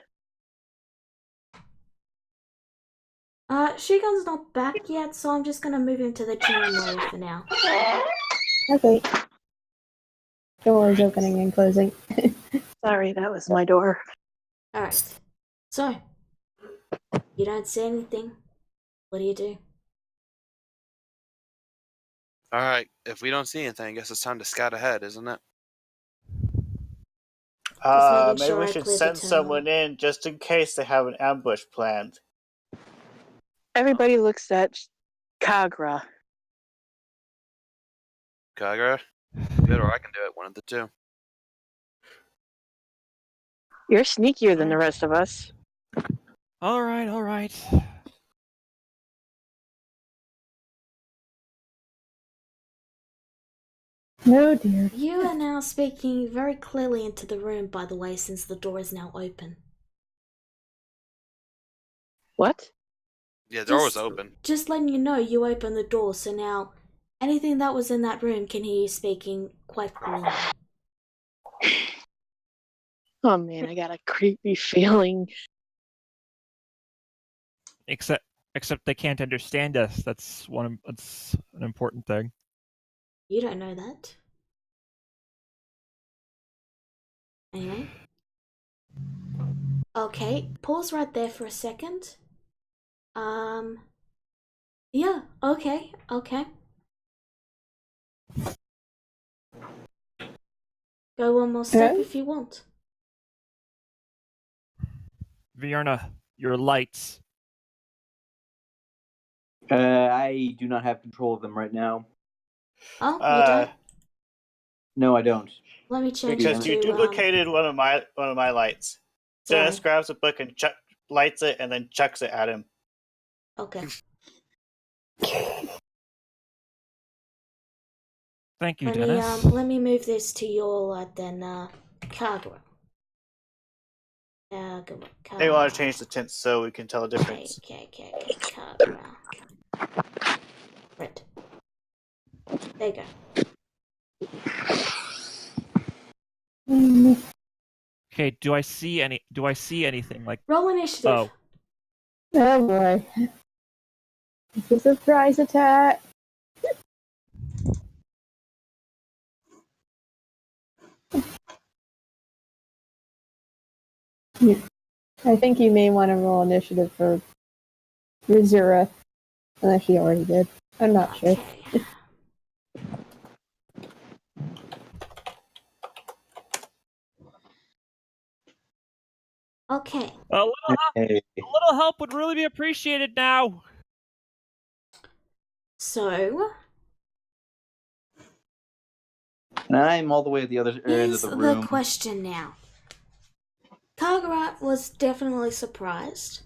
Shugon's not back yet, so I'm just gonna move him to the gym room for now. Okay. Doors opening and closing. Sorry, that was my door. Alright. So, you don't see anything. What do you do? Alright, if we don't see anything, I guess it's time to scout ahead, isn't it? making Maybe sure we I should cleared the send terminal. someone in just in case they have an ambush planned. Everybody looks at Kagra. Kagra? Good, or I can do it, one of the two. You're sneakier than the rest of us. All right, all right. No, dear. You are now speaking very clearly into the room, by the way, since the door is now open. What? Yeah, the door was open. Just letting you know, you opened the door, so now anything that was in that room can hear you speaking quite clearly. Oh man, I got a creepy feeling. Except they can't understand us. That's an important thing. You don't know that. Anyway. Okay, pause right there for a second. Yeah, okay. Go one more step Okay. if you want. Vierna, your lights. I do not have control of them right now. Oh, you don't? No, I don't. Let me change Because it you to, duplicated one of my lights. sorry. Dennis grabs a book and lights it and then chucks it at him. Okay. Thank you, Dennis. Let me move this to your light then, Kagura. They want to change the tint so we can tell the difference. Okay, Kagura. Right. There you go. Okay, do I see anything like Roll initiative. Oh. Oh boy. It's a surprise attack. I think you may want to roll initiative for Rizura. Unless you already did. I'm not sure. Okay. A little help would really be appreciated now. So, And I'm all the way at the other end of here's the room. the question now. Kagura was definitely surprised.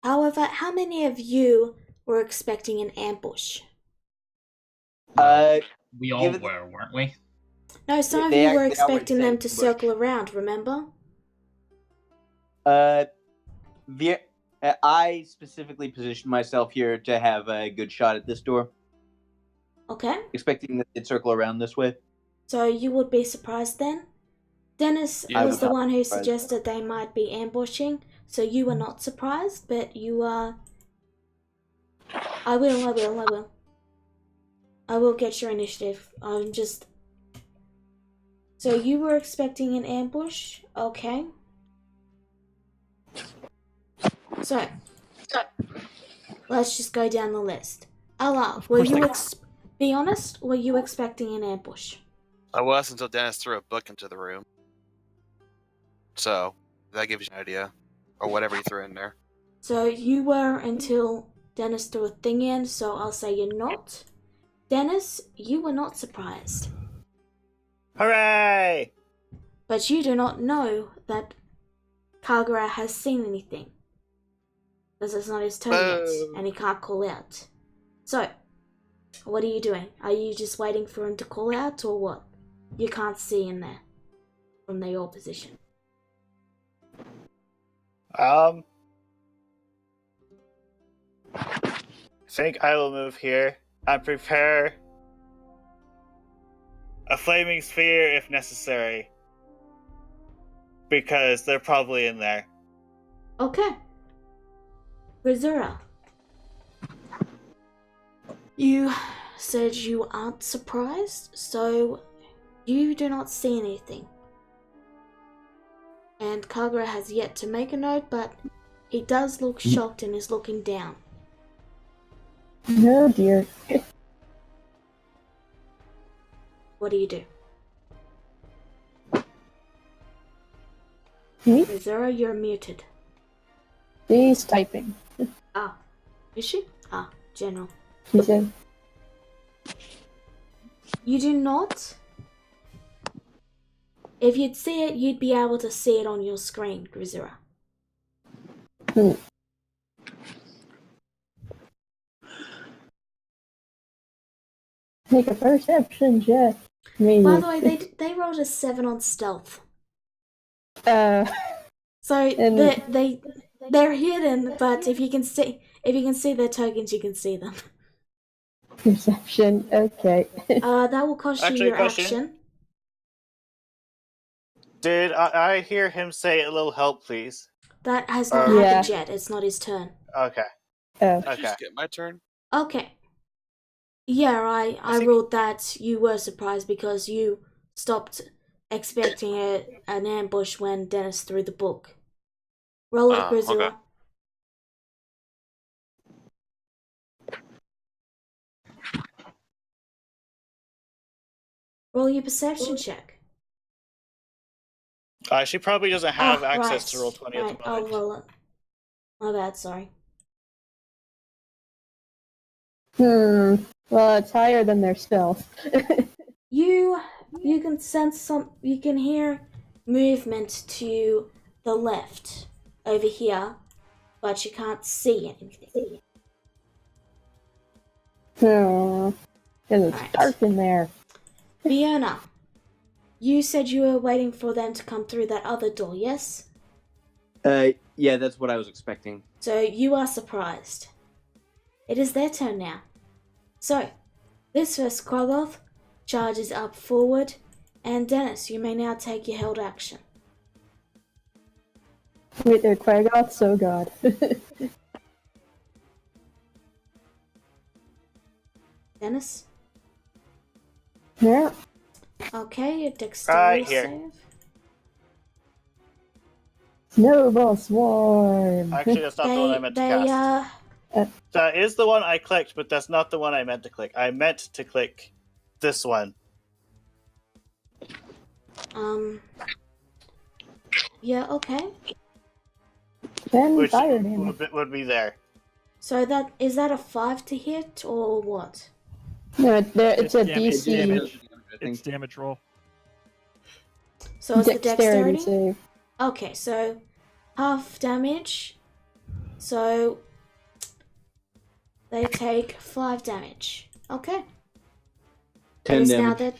However, how many of you were expecting an ambush? We all were, weren't we? No, some of you were expecting them to circle around, remember? I specifically positioned myself here to have a good shot at this door. Okay. Expecting that they'd circle around this way. So you would be surprised then? Dennis was the one who suggested they might be ambushing, so you were not surprised, but you are... I will get your initiative. I'm just... So you were expecting an ambush? Okay. So, let's just go down the list. Allah, were you be honest, were you expecting an ambush? I was until Dennis threw a book into the room. So, that gives you an idea. Or whatever he threw in there. So you were until Dennis threw a thing in, so I'll say you're not. Dennis, you were not surprised. Hooray! But you do not know that Kagura has seen anything. Because it's not his turn yet, and he can't call out. So, what are you doing? Are you just waiting for him to call out, or what? You can't see in there from your position. I think I will move here and prepare a flaming sphere if necessary. Because they're probably in there. Okay. Rizura. You said you aren't surprised, so you do not see anything. And Kagura has yet to make a note, but he does look shocked and is looking down. Oh dear. What do you do? Me? Rizura, you're muted. She's typing. Ah, is she? Ah, General. She said, You do not? If you'd see it, you'd be able to see it on your screen, Rizura. make a perception check. Maybe. By the way, they rolled a 7 on stealth. So And- they're hidden, but if you can see their tokens, you can see them. Perception, okay. That will cost you Actually, your question. action. Did I hear him say a little help, please? That has not Yeah. happened yet. It's not his turn. Okay. Oh. Did I Okay. just get my turn? Okay. Yeah, I think- ruled that you were surprised because you stopped expecting an ambush when Dennis threw the book. Roll it, Oh, Rizura. okay. Roll your perception check. She probably doesn't have Ah, access right. to roll 20 at Right, the I'll moment. roll it. My bad, sorry. Well, it's higher than their stealth. You can sense you can hear movement to the left over here, but you can't see anything. Because it's Right. dark in there. Fiona, you said you were waiting for them to come through that other door, yes? Yeah, that's what I was expecting. So you are surprised. It is their turn now. So, this first Krogoth charges up forward, and Dennis, you may now take your held action. Wait, they're Quagoths? Oh god. Dennis? Yeah. Okay, your dexterity Right here. save. Snowball Swarm. Actually, that's not the one I meant to cast. That is the one I clicked, but that's not the one I meant to click. I meant to click this one. Yeah, okay. 10 Which fire damage. would be there. So is that a 5 to hit, or what? No, it's a damage. DC Damage. I think. It's damage roll. So it's the dexterity dexterity? save. Okay, so half damage. So they take 5 damage. Okay. 10 It is now damage. that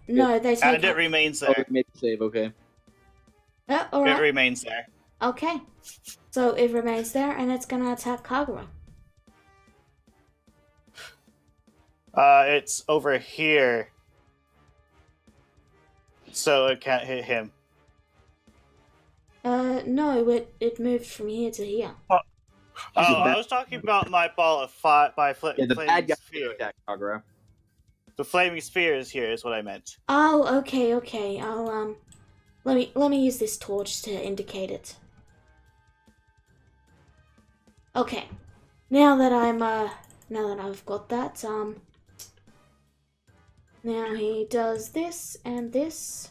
no, they take. And it remains Oh, there. it made the save, okay. All It right. remains there. Okay. So it remains there, and it's gonna attack Kagura. It's over here. So it can't hit him. No, it moved from here to here. Oh, I was talking about my ball of fire by Yeah, the flaming bad guy sphere. attack Kagura. The flaming sphere is here, is what I meant. Oh, okay. I'll let me use this torch to indicate it. Okay. Now that I've got that, now he does this and this.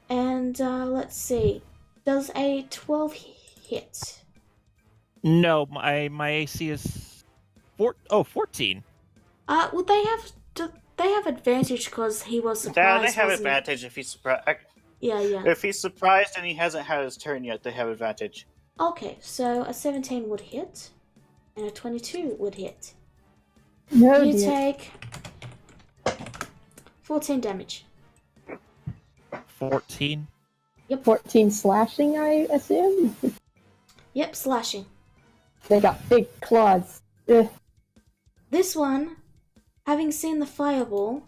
And let's see. Does a 12 hit? No, my AC is 14. Well, they have advantage because he was surprised. Yeah, they have wasn't he? advantage if he's surprised. Yeah. If he's surprised and he hasn't had his turn yet, they have advantage. Okay, so a 17 would hit, and a 22 would hit. No, You dear. take 14 damage. 14. 14 slashing, I assume? Yep, slashing. They got big claws. Ugh. This one, having seen the fireball,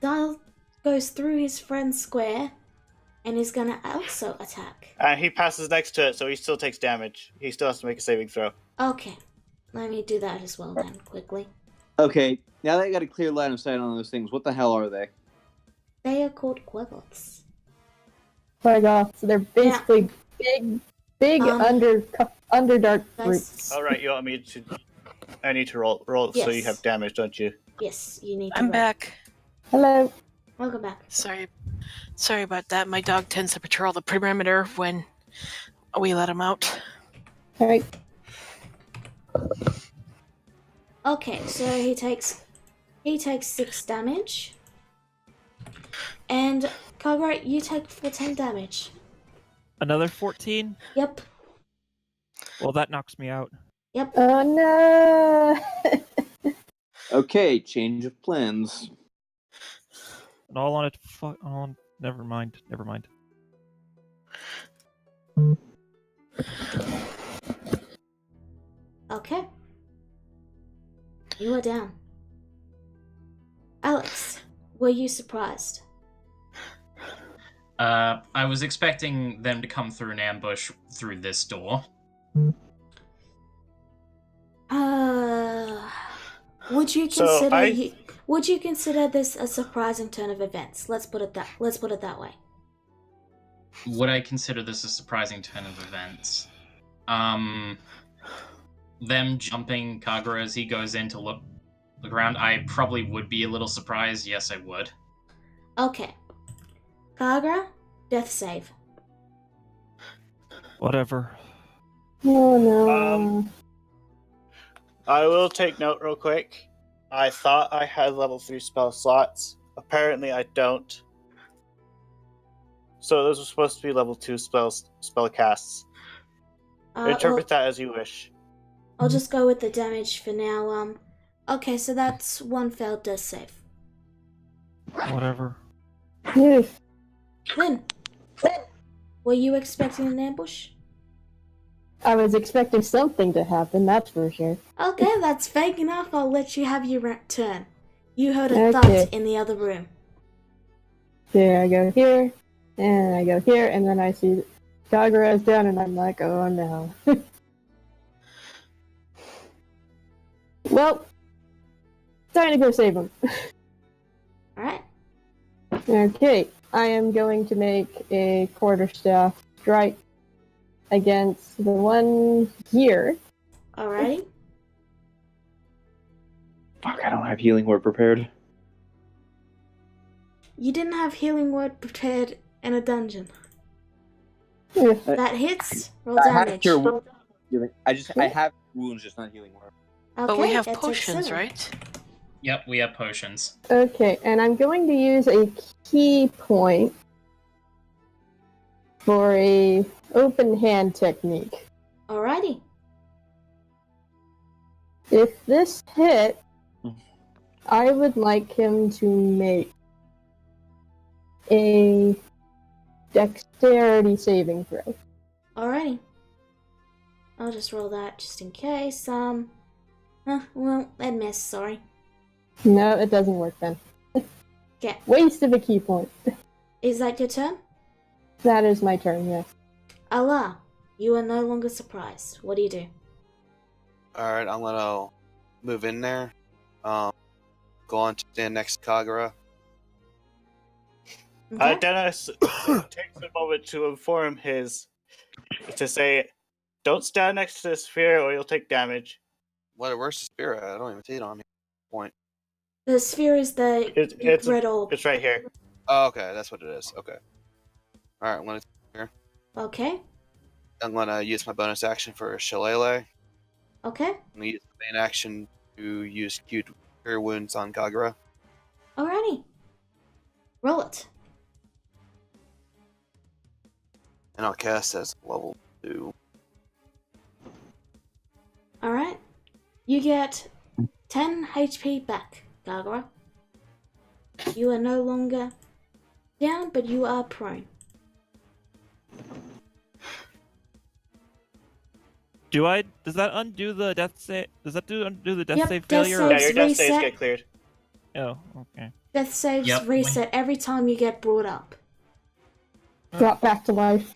goes through his friend's square, and is gonna also attack. And he passes next to it, so he still takes damage. He still has to make a saving throw. Okay, let me do that as well then, quickly. Okay, now that I got a clear line of sight on those things, what the hell are they? They are called Quagoths. So they're basically big underdark roots. All right, you want me to? I need to roll so you Yes. have damage, don't you? Yes, you need to I'm roll. back. Hello. Welcome back. Sorry about that. My dog tends to patrol the perimeter when we let him out. Alright. Okay, so he takes 6 damage. And Kagura, you take 14 damage. Another 14? Yep. Well, that knocks me out. Yep. Oh no! Okay, change of plans. And all on it. Oh, never mind. Okay. You are down. Alex, were you surprised? I was expecting them to come through an ambush through this door. Would you So consider would you consider this a surprising turn of events? Let's put it that way. Would I consider this a surprising turn of events? Them jumping Kagura as he goes in to look around, I probably would be a little surprised. Yes, I would. Okay. Kagura, death save. Whatever. Oh no. I will take note real quick. I thought I had level 3 spell slots. Apparently, I don't. So those are supposed to be level 2 spell casts. Interpret that as you wish. I'll just go with the damage for now. Okay, so that's 1 failed death save. Whatever. Yes. Lynn, were you expecting an ambush? I was expecting something to happen, that's for sure. Okay, that's vague enough. I'll let you have your turn. You heard a Okay. thud in the other room. Here I go here, and I go here, and then I see Kagura's down, and I'm like, oh no. Well, time to go save him. Alright. Okay, I am going to make a quarterstaff strike against the one here. Alrighty. Fuck, I don't have healing word prepared. You didn't have healing word prepared in a dungeon. Yeah. That hits. Roll I have damage. cure wounds. I have wounds, just not healing word. Okay, But we have that takes potions, 7. right? Yep, we have potions. Okay, and I'm going to use a key point for a open hand technique. Alrighty. If this hit, I would like him to make a dexterity saving throw. Alrighty. I'll just roll that just in case. Well, I'd miss, sorry. No, it doesn't work then. Okay. Waste of a key point. Is that your turn? That is my turn, yes. Allah, you are no longer surprised. What do you do? Alright, I'm gonna move in there. Go on to stand next to Kagura. Okay. Dennis takes a moment to inform to say, don't stand next to the sphere or you'll take damage. Where's the spirit? I don't even see it on me. Point. The sphere is the It's red orb. It's right here. Oh, okay, that's what it is. Okay. Alright, I'm gonna Okay. I'm gonna use my bonus action for Shillelagh. Okay. I'm gonna use the main action to use Cure Wounds on Kagura. Alrighty. Roll it. And I'll cast as level 2. Alright. You get 10 HP back, Gargara. You are no longer down, but you are prone. Does that undo the death save? Does that undo the death Yep, save death failure? save. Yeah, your death saves Reset. get cleared. Oh, okay. Death saves Yep. reset every time you get brought up. Brought back to life.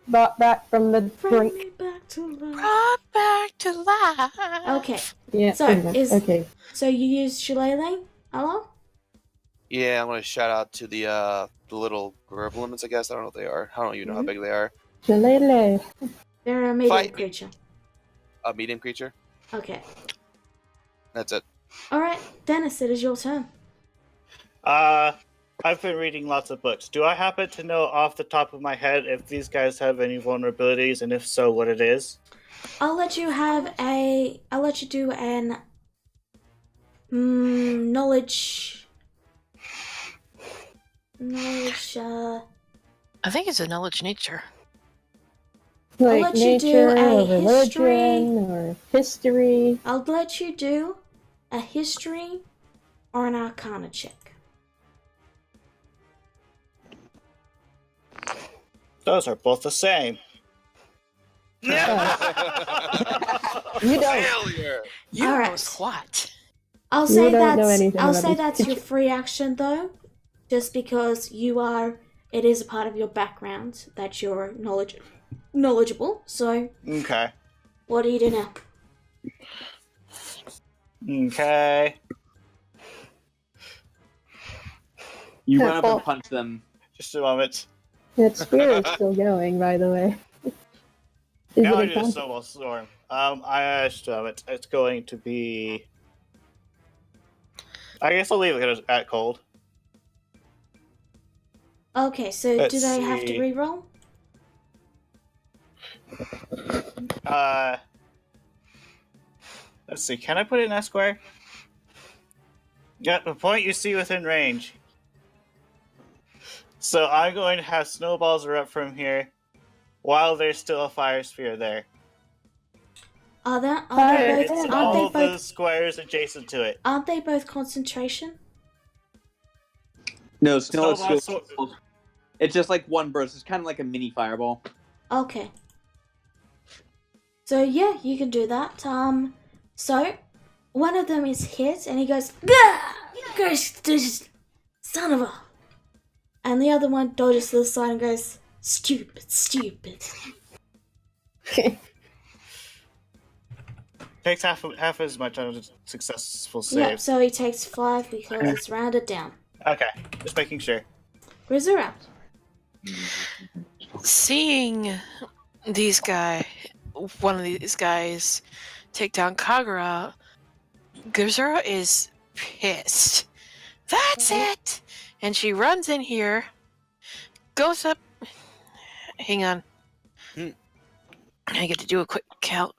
Brought back from the Bring brink. me back to life. Brought back to life. Okay, Yeah, So, pretty much. is- Okay. so you use Shillelagh? Hello? Yeah, I'm gonna shout out to the little gremlins, I guess. I don't know what they are. I don't even know how big they are. Shillelagh. They're a medium Fight me. creature. A medium creature. Okay. That's it. Alright, Dennis, it is your turn. I've been reading lots of books. Do I happen to know off the top of my head if these guys have any vulnerabilities, and if so, what it is? I'll let you do an knowledge. I think it's a knowledge nature. Like let you do nature, a or religion, or history. I'll let you do a history or an arcana check. Those are both the same. You don't. Failure. You All right. know what? I'll You say don't know that's anything I'll about say this that's your creature. free action though, just because it is a part of your background that you're knowledgeable. So Okay. what do you do now? Okay. You run up and punch them. Just a moment. That spirit's still going, by the way. Is Now I it do a a snowball storm. I just a moment. It's going to be. I guess I'll leave it at cold. Okay, so Let's do they have to see. reroll? Let's see. Can I put it in that square? Yeah, the point you see within range. So I'm going to have snowballs erupt from here, while there's still a fire sphere there. Are they And both it's all aren't of they the both squares adjacent to it. aren't they both concentration? No, snow. Snowball It's just like one burst. It's kind of like a mini fireball. Okay. So yeah, you can do that. So one of them is hit and he goes, "Gah! Goes, son of a," and the other one dodges to the side and goes, "Stupid, stupid." Takes half as much on a successful save. Yeah, so he takes 5 because it's rounded down. Okay, just making sure. Grizura. Seeing one of these guys take down Kagura, Gazura is pissed. That's it! And she runs in here, goes up. Hang on. I get to do a quick calc.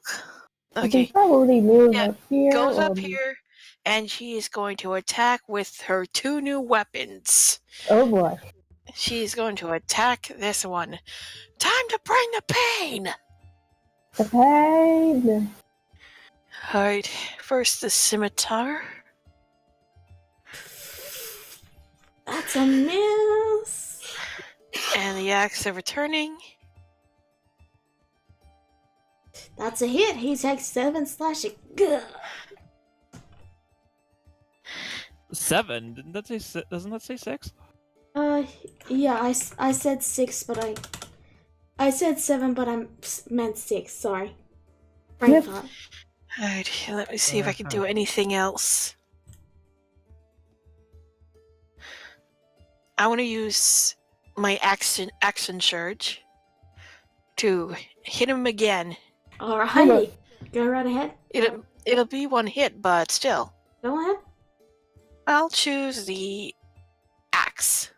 You can Okay. probably move Yeah, up here. Goes up or- here, and she is going to attack with her 2 new weapons. Oh boy. She's going to attack this one. Time to bring the pain! The pain. Alright, first the scimitar. That's a miss. And the axe of returning. That's a hit. He takes 7 slashing. Gah. 7? Didn't that say? Doesn't that say 6? Yeah, I said 6, but I said 7, but I meant 6. Sorry. Brain Yep. fart. Alright, let me see if I can do anything else. I want to use my action surge to hit him again. Alrighty. Go right ahead. It'll be 1 hit, but still. Go ahead. I'll choose the axe.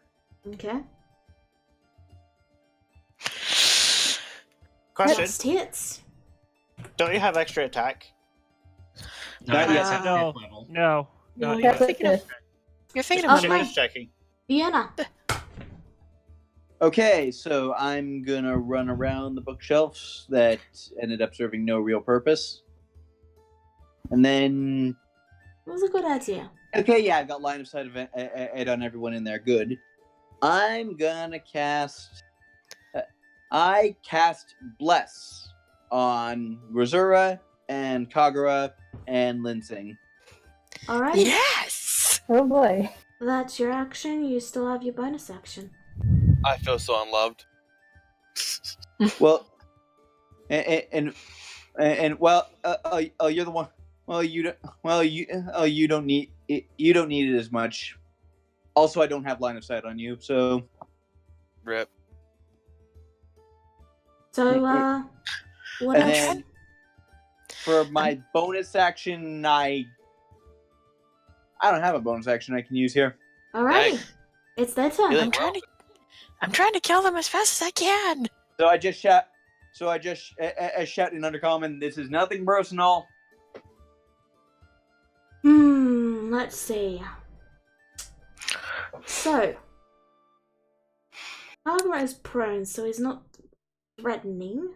Okay. Question: Next hits. Don't you have extra attack? No, Not I yet. guess at No. fifth level. No. No, Not you're That's yet. thinking of, it. you're thinking Just of Okay. checking. Vienna. Okay, so I'm gonna run around the bookshelves that ended up serving no real purpose. And then, It was a good idea. okay, yeah, I've got line of sight of it on everyone in there. Good. I'm gonna cast. I cast Bless on Razura and Kagura and Linsing. Alrighty. Yes! Oh boy. That's your action. You still have your bonus action. I feel so unloved. Well, and well, you're the one. Well, you don't need it. You don't need it as much. Also, I don't have line of sight on you, so. Rip. So, what And else? then for my bonus action, I don't have a bonus action I can use here. Alrighty, Dang. it's their turn. Really? I'm trying to kill them as fast as I can. So I just shout. Shout in undercommon. This is nothing personal. Let's see. So, Kagura is prone, so he's not threatening.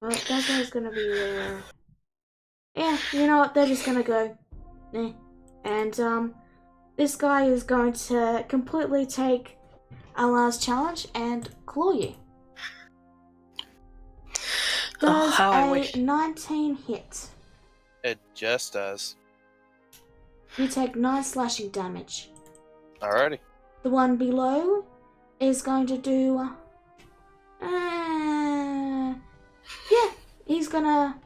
Well, that guy's gonna be there. Yeah, you know what? They're just gonna go. Eh. And, this guy is going to completely take Allah's challenge and claw you. Does how I a wish. 19 hit? It just does. You take 9 slashing damage. Alrighty. The one below is going to do... yeah, he's gonna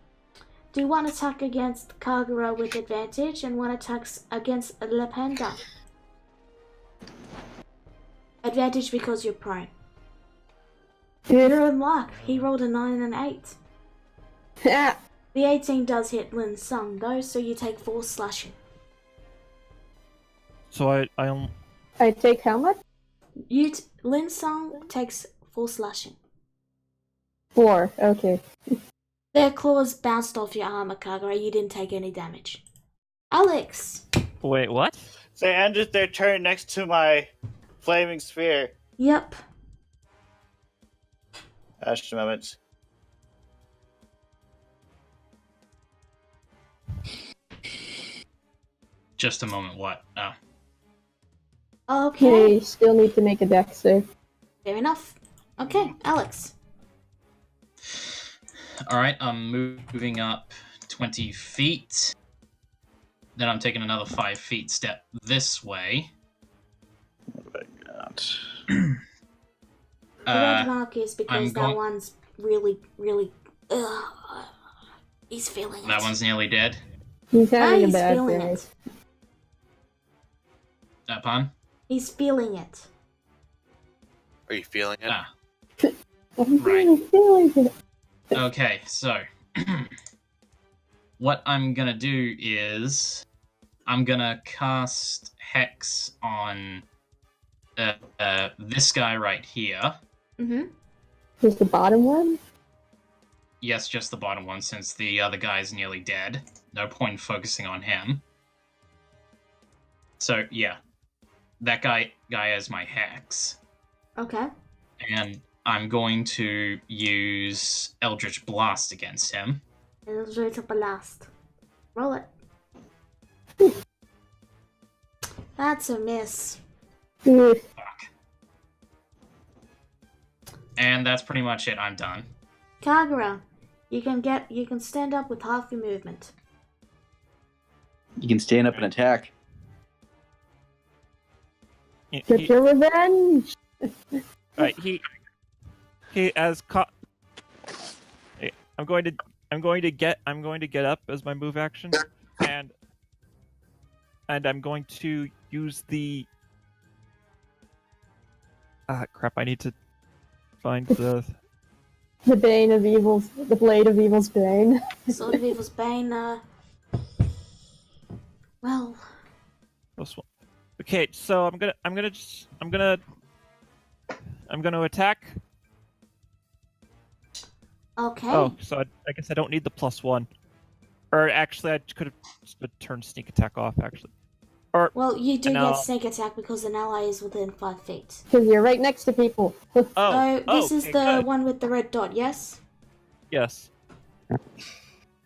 do 1 attack against Kagura with advantage and 1 attack against Lependa. Advantage because you're prone. You're in luck. He rolled a 9 and an 8. Ah, The 18 does hit Lin Sung though, so you take 4 slashing. So I I take how much? Lin Sung takes 4 slashing. 4. Okay. Their claws bounced off your armor, Kagura. You didn't take any damage. Alex! wait. What? They ended their turn next to my flaming sphere. Yep. Just a moment. Just a moment. What? Oh. Okay. You still need to make a dex save. Fair enough. Okay, Alex. Alright, I'm moving up 20 feet. Then I'm taking another 5 feet step this way. What have I got? The red Uh, mark is because I'm that going- one's really, really... he's feeling it. that one's nearly dead. He's having a He's bad feeling day. it. Pun? He's feeling it. Are you feeling it? Ah. I'm Right. really feeling it. Okay, so what I'm gonna do is I'm gonna cast Hex on this guy right here. Mm-hmm. Just the bottom one? Yes, just the bottom one, since the other guy's nearly dead. No point in focusing on him. So yeah, that guy is my Hex, Okay. and I'm going to use Eldritch Blast against him. Eldritch Blast. Roll it. That's a miss. Ugh. Fuck. And that's pretty much it. I'm done. Kagura, you can stand up with half your movement. You can stand up and attack. Get your revenge! Right, he as I'm going to get up as my move action, and I'm going to use the crap. I need to find the The Bane of Evil's, the Blade of Evil's Bane. Sword of Evil's Bane, well, this one. Okay, so I'm gonna attack. okay. Oh, so I guess I don't need the +1. Or actually, I could have turned sneak attack off. Actually, or Well, you do and get I'll- sneak attack because an ally is within 5 feet. Because you're right next to people. So this is okay, the good. one with the red dot, yes? Yes.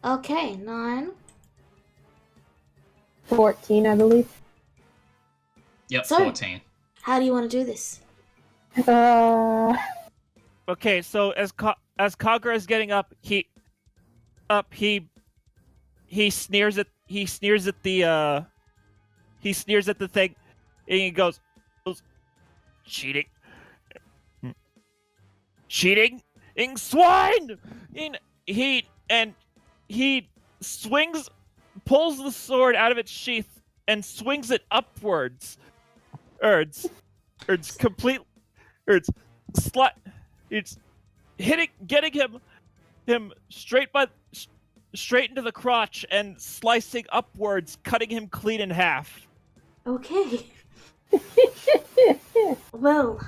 Okay, 9. 14, I believe. Yep, So- 14. How do you want to do this? Okay, so as Kagura is getting up, he sneers at the he sneers at the thing, and he goes, cheating. Cheating swine! And he swings, pulls the sword out of its sheath, and swings it upwards. It's getting him straight into the crotch and slicing upwards, cutting him clean in half. Okay. Well,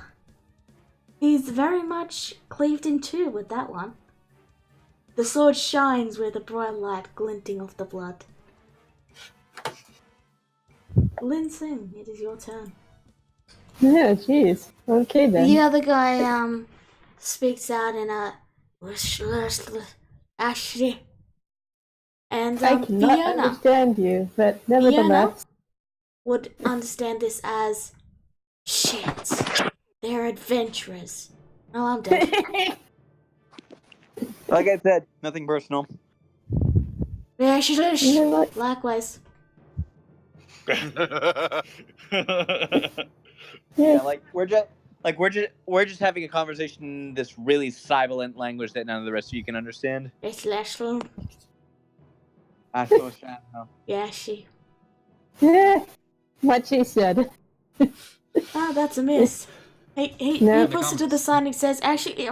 he's very much cleaved in two with that one. The sword shines with a bright light glinting off the blood. Lin Sing, it is your turn. Yeah, jeez. Okay then. The other guy speaks out in a Ashley. And I cannot Fiona understand you, but nevertheless. would understand this as shit. They're adventurers. Oh, I'm dead. Like I said, nothing personal. Yeah, she's You know what? likewise. Yeah, like we're just having a conversation in this really sibilant language that none of the rest of you can understand. It's Lashley. Yeah, she. Yeah, what she said. Oh, that's a miss. He No. puts it to the side and he says, actually,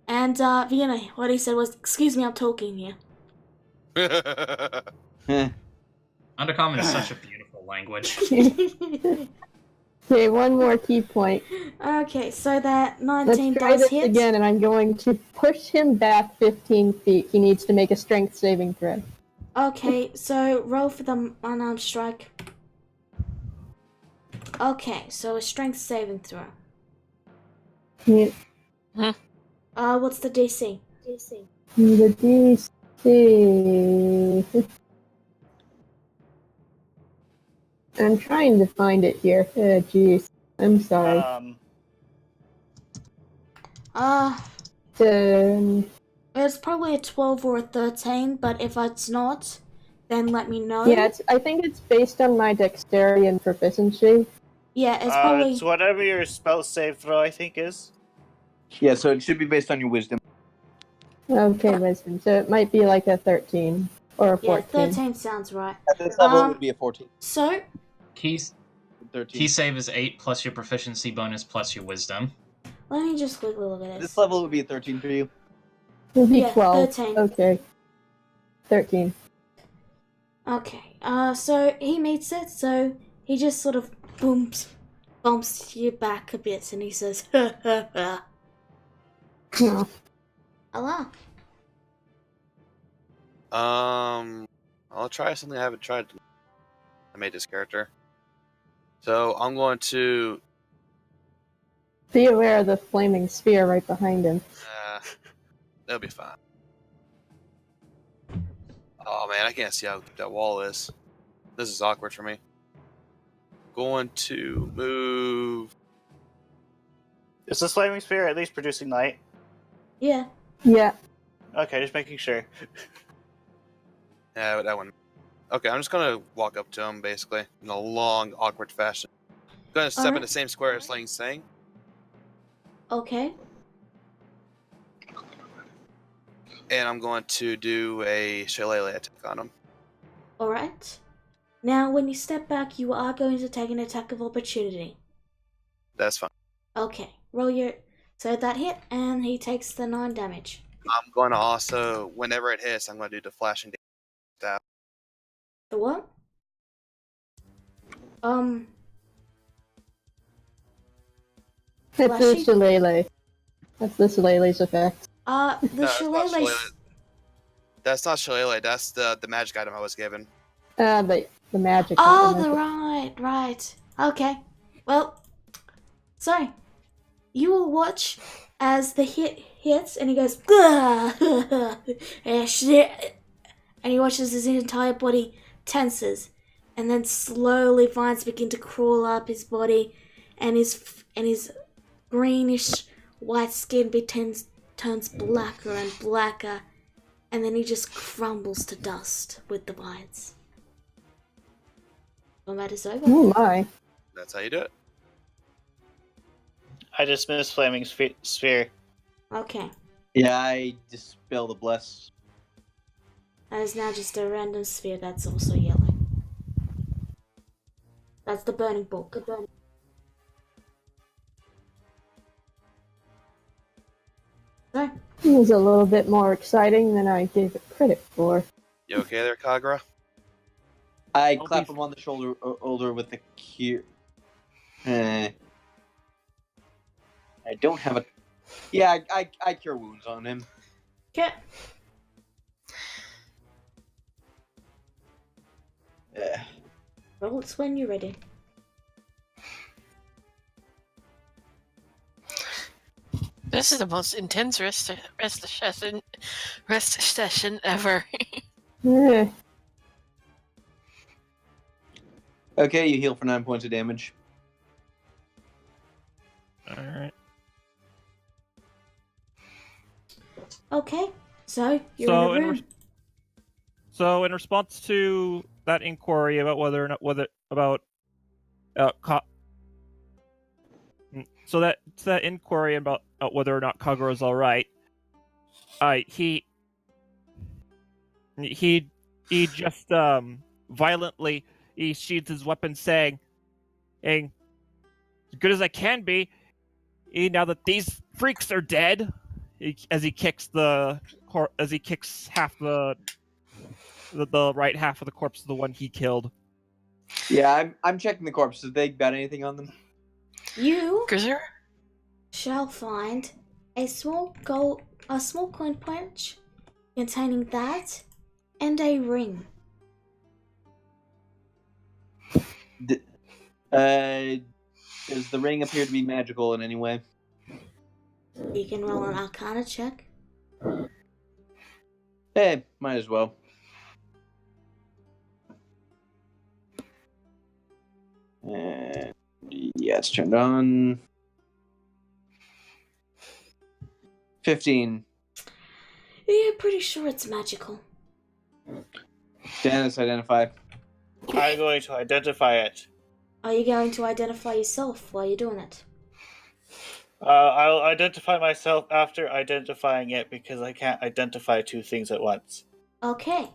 and Vienna, what he said was, excuse me, I'm talking here. Undercommon is such a beautiful language. Okay, one more key point. Okay, so that Let's 19 try does this hit. again, and I'm going to push him back 15 feet. He needs to make a strength saving throw. Okay, so roll for the unarmed strike. Okay, so a strength saving throw. Yeah. What's the DC? The DC. I'm trying to find it here. Jeez. I'm sorry. It's probably a 12 or a 13, but if it's not, then let me know. Yeah, I think it's based on my dexterity and proficiency. Yeah, it's probably... It's whatever your spell save throw, I think, is. Yeah, so it should be based on your wisdom. Okay, wisdom. So it might be like a 13 or a 14. Yeah, 13 sounds right. At this level, it would be a 14. So... Key save is 8 plus your proficiency bonus plus your wisdom. Let me just quickly look at This level would be a 13 for you. It would be Yeah, 12. 13. Okay. 13. Okay, so he meets it, so he just sort of bumps you back a bit, and he says, ha ha ha. Oh. Allah. I'll try something I haven't tried. I made this character. So I'm going to... Be aware of the flaming sphere right behind him. That'll be fine. Oh man, I can't see how that wall is. This is awkward for me. Going to move... Is this flaming sphere at least producing light? Yeah. Yeah. Okay, just making sure. Yeah, that one. Okay, I'm just gonna walk up to him, basically, in a long, awkward fashion. Gonna step in the same square as Lane's saying. Okay. And I'm going to do a shillelagh attack on him. Alright. Now, when you step back, you are going to take an attack of opportunity. That's fine. Okay. Roll your... So that hit, and he takes the 9 damage. I'm going to also, whenever it hits, I'm going to do the flashing stab. The what? That's the Flashy? shillelagh. That's the shillelagh's effect. The that's not shillelagh... That's not shillelagh, that's the magic item I was given. The magic. Oh, item. right. Okay. Well, so you will watch as the hit hits, and he goes, shit, and he watches his entire body tenses, and then slowly vines begin to crawl up his body, and his greenish white skin turns blacker and blacker, and then he just crumbles to dust with the vines. Combat is over. Oh my. That's how you do it. I dismiss Flaming Sphere. Okay. Yeah, I dispel the bless. That is now just a random sphere that's also yellow. That's the burning book. So, It was a little bit more exciting than I gave it credit for. You okay there, Kagura? I I'll clap be- him on the shoulder with the cure. I don't have a. Yeah, I cure wounds on him. okay. Yeah. Roll it when you're ready. This is the most intense rest session ever. Eh, Okay, you heal for 9 points of damage. Alright. Okay. So, you're So, in a in room. So, in response to that inquiry about whether or not that inquiry about whether or not Kagura's all right, he just violently he sheathes his weapon, saying, "As good as I can be, now that these freaks are dead." As he kicks half the right half of the corpse of the one he killed. Yeah, I'm checking the corpses. They got anything on them? You Grizzler? shall find a small coin pouch containing that and a ring. Does the ring appear to be magical in any way? You can roll an Arcana check. Hey, might as well. And yeah, it's turned on. 15. Yeah, pretty sure it's magical. Dennis, identify. I'm going to identify it. Are you going to identify yourself while you're doing it? I'll identify myself after identifying it because I can't identify two things at once. Okay.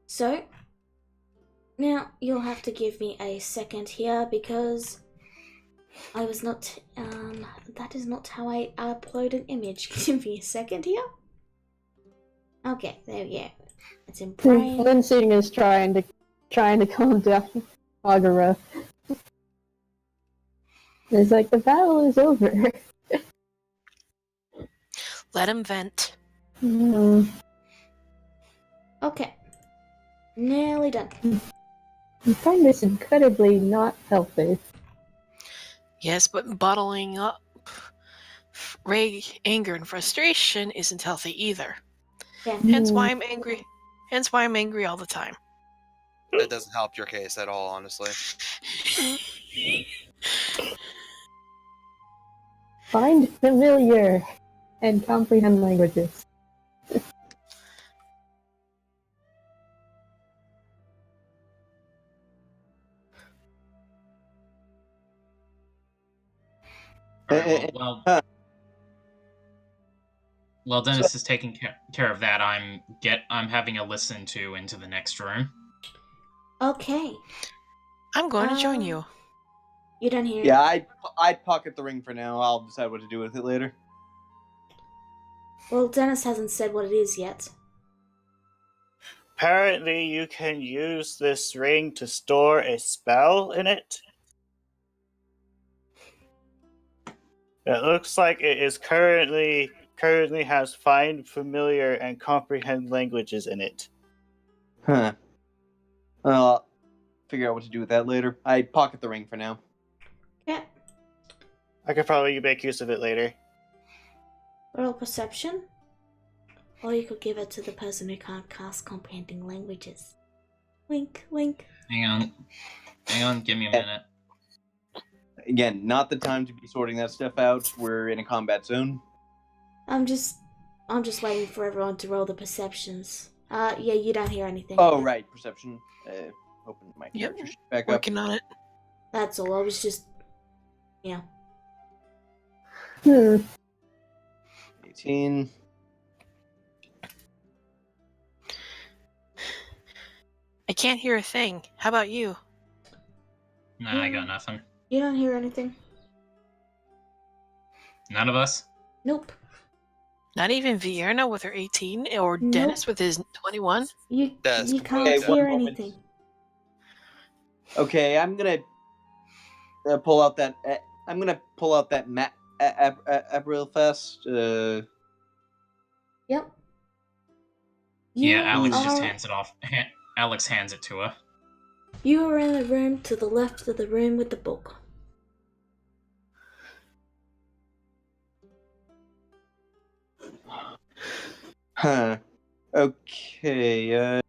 So, now you'll have to give me a second here because I was not, that is not how I upload an image. Give me a second here. Okay, there we go. It's in brain. Linsing is trying to calm down Kagura. It's like the battle is over. Let him vent. Okay. Nearly done. I find this incredibly not healthy. Yes, but bottling up anger and frustration isn't healthy either. Yeah. Hence why I'm angry. Hence why I'm angry all the time. That doesn't help your case at all, honestly. Find familiar and comprehend languages. Alright, while Dennis is taking care of that, I'm having a listen to into the next room. Okay. I'm going to join you. You don't hear. Yeah, I'd pocket the ring for now. I'll decide what to do with it later. Well, Dennis hasn't said what it is yet. Apparently, you can use this ring to store a spell in it. It looks like it is currently has find familiar and comprehend languages in it. Huh. I'll figure out what to do with that later. I pocket the ring for now. Yeah. I could probably make use of it later. Roll perception. Or you could give it to the person who can't cast comprehending languages. Wink, wink. Hang on, give me a minute. Again, not the time to be sorting that stuff out. We're in a combat zone. I'm just waiting for everyone to roll the perceptions. Yeah, you don't hear anything. Oh, right, perception. open my Yep, character sheet back up. working on it. That's all. I was just. Yeah. 18. I can't hear a thing. How about you? Nah, I got nothing. You don't hear anything? None of us? Nope. Not even Vienna with her 18 or Nope. Dennis with his 21? You That's you can't Okay, one hear moment. anything. Okay, I'm gonna pull out that. I'm gonna pull out that map. April Fest. Yep. Yeah, Alex just are- hands it off. Alex hands it to her. You are in the room to the left of the room with the book. Huh. Okay.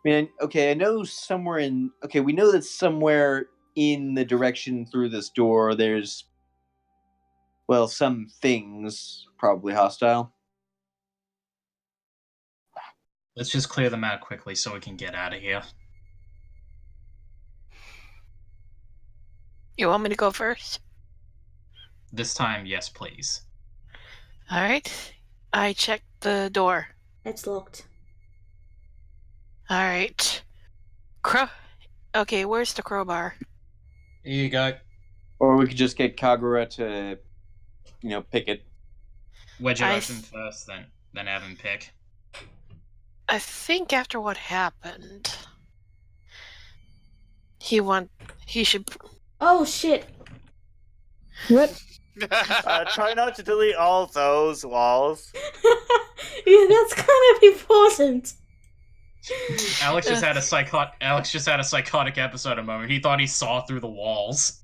I know somewhere in. Okay, we know that somewhere in the direction through this door, there's. Well, some things probably hostile. Let's just clear them out quickly so we can get out of here. You want me to go first? This time, yes, please. Alright. I checked the door. It's locked. Alright. Okay, where's the crowbar? Here you go. Or we could just get Kagura to, pick it. Wedge it I open first, then have him pick. I think after what happened, he should. Oh shit! What? Try not to delete all those walls. Yeah, that's kind of important. Alex just had a psychotic episode a moment. He thought he saw through the walls.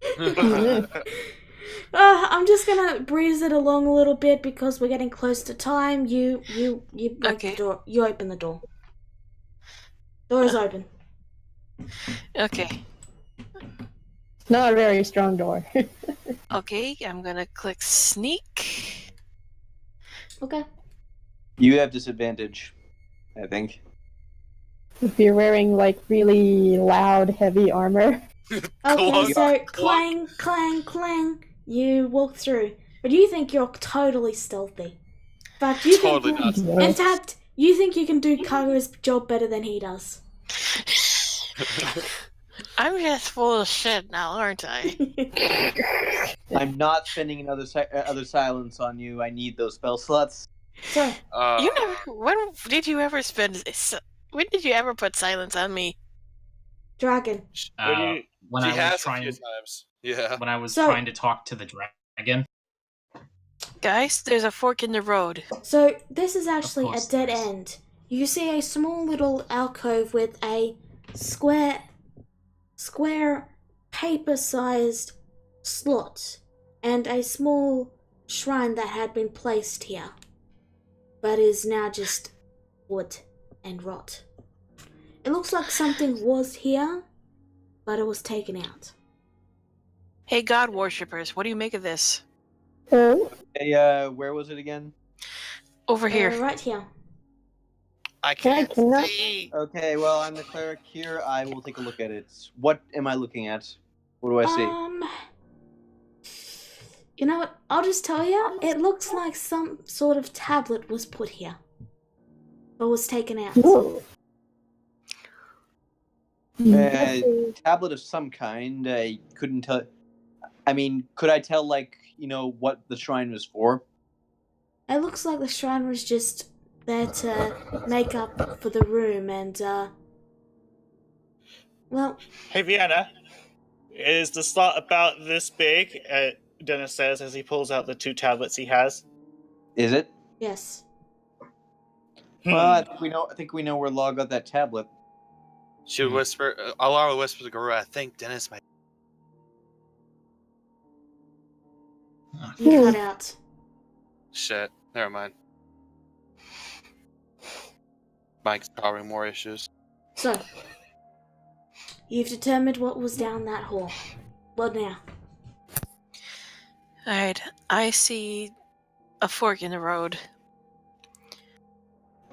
I'm just gonna breeze it along a little bit because we're getting close to time. You break Okay. the door. You open the door. Door is open. Okay. Not a very strong door. Okay, I'm gonna click sneak. Okay. You have disadvantage, I think. If you're wearing like really loud, heavy armor. Okay, Clunk, so clunk. clang, clang, clang. You walk through, but you think you're totally stealthy. In fact, you Totally think. not. In fact, you think you can do Kagura's job better than he does. I'm just full of shit now, aren't I? I'm not spending another other silence on you. I need those spell slots. So, You never. When did you ever When did you ever put silence on me? dragon. When She I was has a trying, few times. Yeah. when I was So- trying to talk to the dragon. Guys, there's a fork in the road. So this is actually a course dead there is. end. You see a small little alcove with a square paper-sized slot and a small shrine that had been placed here, but is now just wood and rot. It looks like something was here, but it was taken out. Hey, God worshippers, what do you make of this? Oh, Hey, where was it again? Over here. Right here. I Can can't I- see. Okay, well, I'm the cleric here. I will take a look at it. What am I looking at? What do I see? You know what? I'll just tell you. It looks like some sort of tablet was put here, but was taken out. whoa. Tablet of some kind. I couldn't tell. I mean, could I tell, what the shrine was for? It looks like the shrine was just there to make up for the room, and well, Hey, Vienna. Is the slot about this big? Dennis says as he pulls out the 2 tablets he has. Is it? yes. Well, I think we know where Law got that tablet. She would whisper. Alara whispers to Guru, I think Dennis might. You cut out. Shit. Never mind. Mike's powering more issues. So, you've determined what was down that hall. What now? Alright, I see a fork in the road.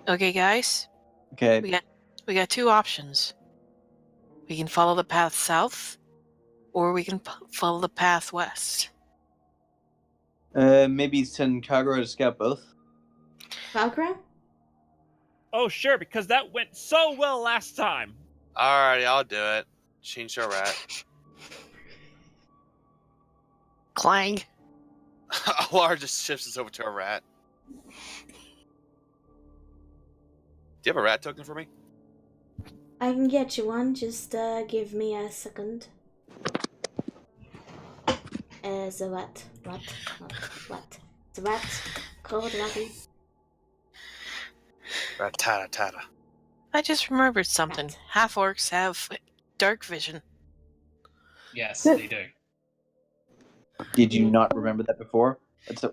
Okay, guys, Okay. we got We got two options. We can follow the path south, or we can follow the path west. Maybe send Kagura to scout both. Valkyrie? Oh, sure, because that went so well last time. Alrighty, I'll do it. Change to a rat. Clang. Alar just shifts us over to a rat. Do you have a rat token for me? I can get you one, just give me a second. It's a rat. What? It's a rat called Ratty. Rat-tata-tata. I just remembered something. Rat. Half orcs have dark vision. Yes, they do. Did you not remember that before?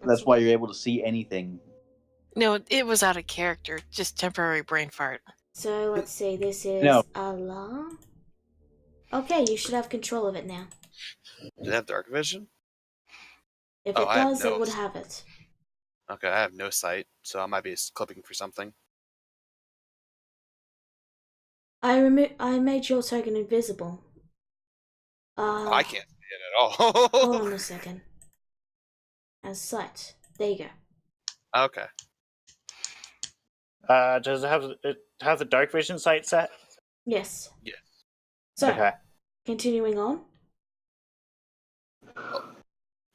That's why you're able to see anything. No, it was out of character. Just temporary brain fart. So let's see, this is No. Allah. Okay, you should have control of it now. Did it have dark vision? If Oh, it I have does, no- it would have it. Okay, I have no sight, so I might be clipping for something. I made your token invisible. I can't see it at all. Hold on a second. As sight. There you go. Okay. Does it have the dark vision sight set? Yes. Yeah. So, Okay. continuing on.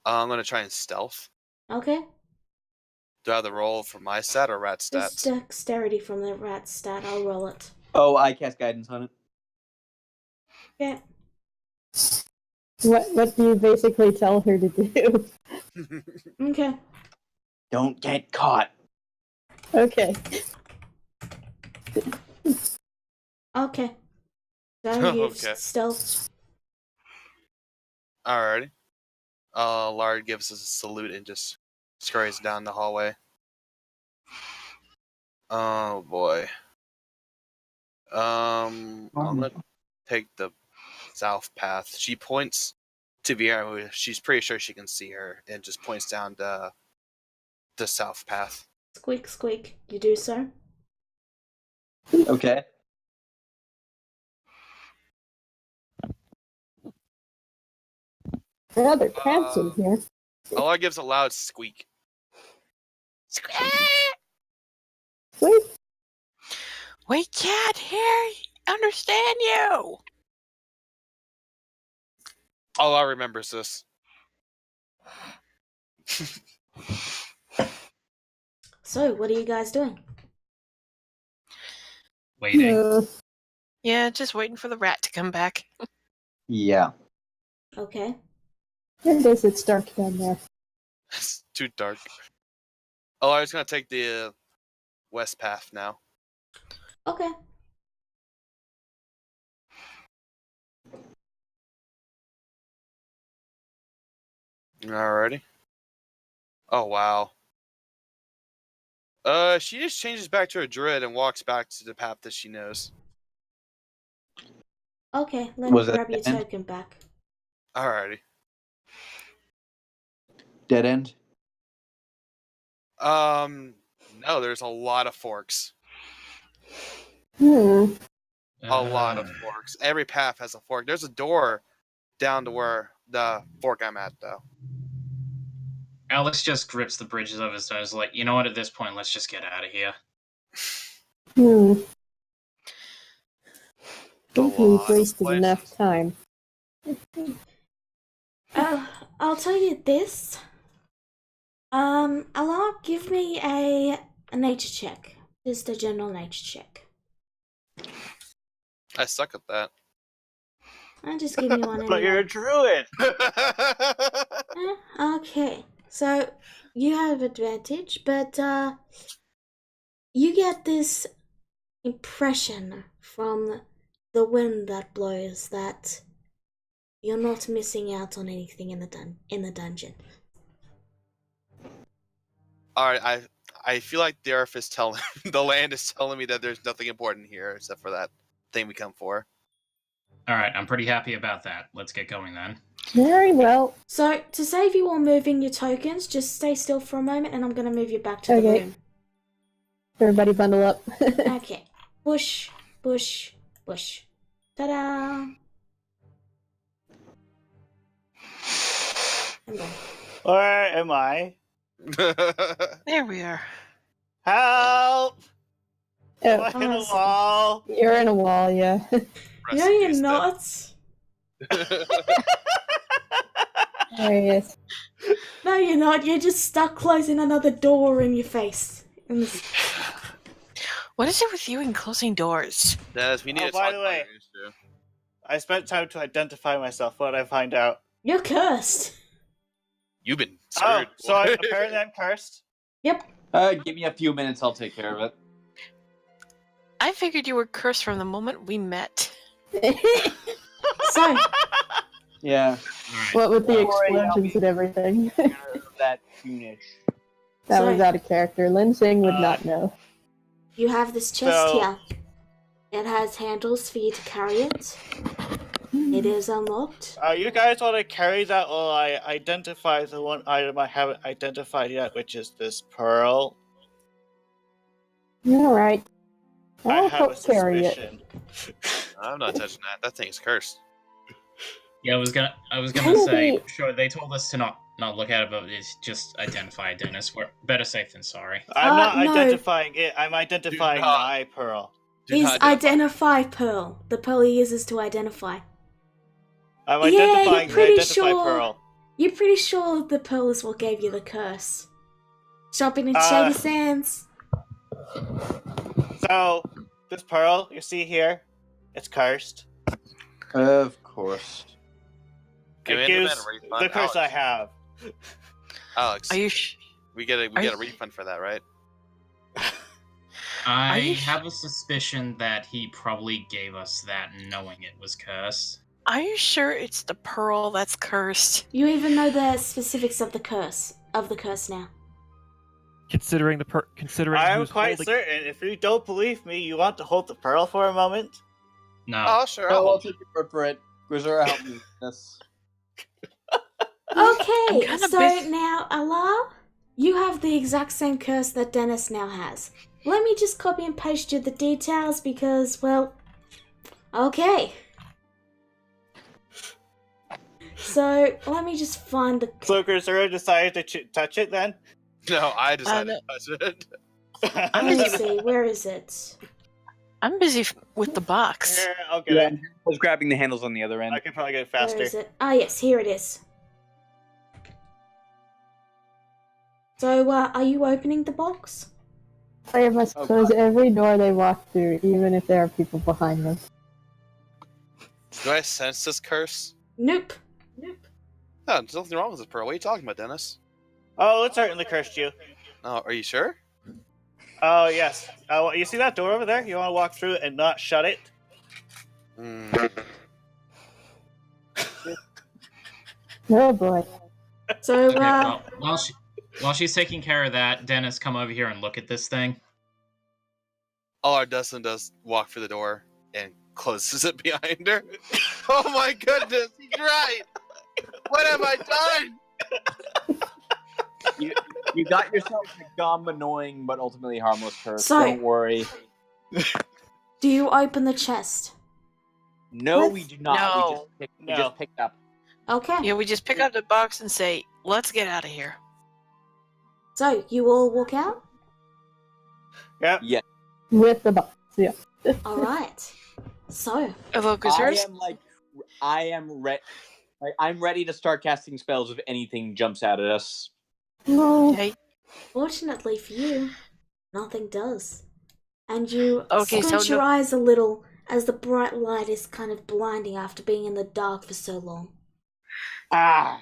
I'm gonna try and stealth. Okay. Do I have the roll for my stat or rat Just stats? dexterity from the rat stat. I'll roll it. Oh, I cast guidance on it. Yeah. What do you basically tell her to do? Okay. Don't get caught. Okay. Okay. So Okay. you've stealth. Alrighty. Lard gives us a salute and just scurries down the hallway. Oh boy. I'm gonna take the south path. She points to Vieira, who she's pretty sure she can see her, and just points down the south path. Squeak, squeak. You do so. Okay. Rather cramps in here. Lard gives a loud squeak. Wait, We can't understand you. Lard remembers this. So, what are you guys doing? Waiting. Yeah, just waiting for the rat to come back. Yeah. Okay. it is. It's dark down there. It's too dark. Lard's gonna take the west path now. Okay. Alrighty. Oh wow. She just changes back to a druid and walks back to the path that she knows. Okay, let me Was it grab your dead end? token back. Alrighty. Dead end. No, there's a lot of forks. Hmm. A lot of forks. Every path has a fork. There's a door down to where the fork I'm at, though. Alex just grips the bridges of his nose, like, you know what? At this point, let's just get out of here. Hmm. A I think lot we've of wasted places. enough time. I'll tell you this. Allah, give me a nature check. Just a general nature check. I suck at that. I'll just give you one But you're a anyway. druid. Okay, so you have advantage, but you get this impression from the wind that blows that you're not missing out on anything in the dungeon. Alright, I feel like the earth is telling the land is telling me that there's nothing important here except for that thing we come for. Alright, I'm pretty happy about that. Let's get going then. Very well. So to save you all moving your tokens, just stay still for a moment, and I'm gonna move you back to the Okay. room. Everybody bundle up. Okay, push Bush, bush. Ta-da! I'm done. Where am I? There we are. Help! Am Oh, I in a awesome. wall? you're in a wall, yeah. No, you're not. There he is. No, you're not. You're just stuck closing another door in your face. In this... What is it with you and closing doors? Dennis, we need Oh, to by talk the about way. your issue. I spent time to identify myself. What did I find out? You're cursed. You've been Oh, screwed. so apparently I'm cursed? Yep. Give me a few minutes, I'll take care of it. I figured you were cursed from the moment we met. So, Yeah. What with the Don't worry, I'll explosions be- and everything. That soonish. That So- was out of character. Lin Sing would Uh, not know. you have this chest So- here. It has handles for you to carry it. It is unlocked. You guys want to carry that while I identify the one item I haven't identified yet, which is this pearl? All right. I I'll have a help carry it. suspicion. I'm not touching that. That thing's cursed. Yeah, I was gonna Wouldn't say, be- sure, they told us to not look at it, but it's just identify Dennis. We're better safe than sorry. I'm not no. identifying it, I'm identifying Do not. my pearl. Do Is not identify pearl. The pearl he uses to identify. I'm Yeah, you're identifying the pretty identify sure- pearl. You're pretty sure the pearl is what gave you the curse. Shopping in Uh, Shaggy Sands. So, this pearl you see here, it's cursed. Of course. Give It me a gives refund, the curse I Alex. have. Alex, Are you? we get are a you- refund for that, right? I you have a suspicion that he probably gave us that knowing it was cursed. Are you sure it's the pearl that's cursed? You even know the specifics of the curse now. Considering I'm who's quite holding, certain. If you don't believe me, you want to hold the pearl for a moment? No. Oh, sure. Oh, I'll I'll hold take your word for it. Grisera, help me with this. Okay, kinda so busy. now, Allah, you have the exact same curse that Dennis now has. Let me just copy and paste you the details because, well, okay. So, let me just find the... So Grisera decided to touch it then? No, I decided no. to touch it. Let me see, where is it? I'm busy with the box. Here, I'll get Yeah, it. I was grabbing the handles on the other end. I can probably get it Where faster. is it? Ah, yes, here it is. So, are you opening the box? Player must Oh, close God. every door they walk through, even if there are people behind them. Do I sense this curse? Nope. No, there's nothing wrong with this pearl. What are you talking about, Dennis? Oh, it certainly cursed you. Oh, are you sure? Oh, yes. You see that door over there? You want to walk through it and not shut it? Mm. Oh boy. So, Okay, well, while she's taking care of that, Dennis, come over here and look at this thing. All our Dustin does walk through the door and closes it behind her. Oh my goodness, he's right! What have I done? You got yourself a dumb, annoying, but ultimately harmless curse. So- Don't worry. do you open the chest? No, What? we do not. No. We No. just picked up. Okay. Yeah, we just pick up the box and say, "Let's get out of here." So, you all walk out? Yep. Yeah. With the box, yeah. Alright. So, Although, because I'm ready to start casting spells if anything jumps out at us. No. hey, fortunately for you, nothing does. And you Okay, so squint your no- eyes a little as the bright light is kind of blinding after being in the dark for so long. Ah!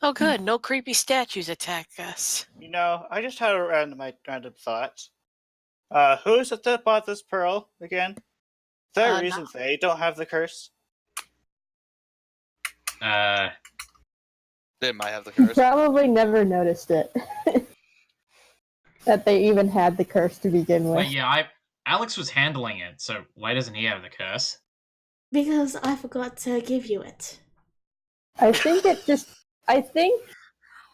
oh good, no creepy statues attack us. You know, I just had a random thought. Who is it that bought this pearl again? Is there a reason they don't have the curse? They might have the You curse. probably never noticed it. That they even had the curse to begin with. But yeah, Alex was handling it, so why doesn't he have the curse? Because I forgot to give you it. I think,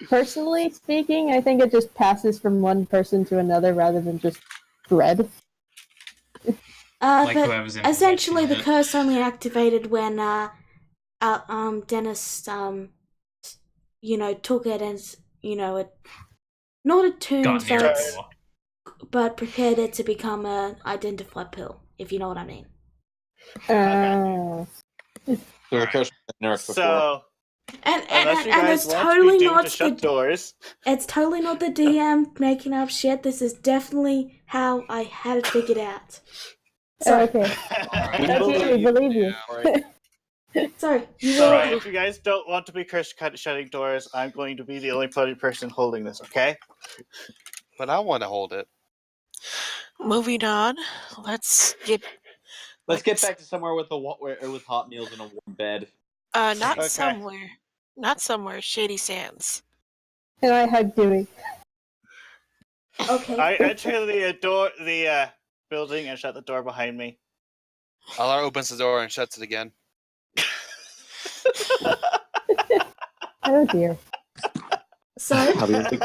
personally speaking, I think it just passes from one person to another rather than just spread. Like but whoever's in essentially the possession of it. curse only activated when Dennis took it and it not attuned Got near but the door. prepared it to become an identified pill, if you know what I mean. So the curse was nerfed before. So, And unless you and guys it's want totally to be doomed not to shut the doors, it's totally not the DM making up shit. This is definitely how I had it figured out. So, Okay. We Okay, we believe you. so you so will. if you guys don't want to be shutting doors, I'm going to be the only bloody person holding this, okay? But I want to hold it. Moving on. Let's get Let's get back to somewhere with with hot meals and a warm bed. not Okay. somewhere shady sands. And I hug Dewey. Okay. I enter the building and shut the door behind me. Alar opens the door and shuts it again. Oh dear. So I'll be able to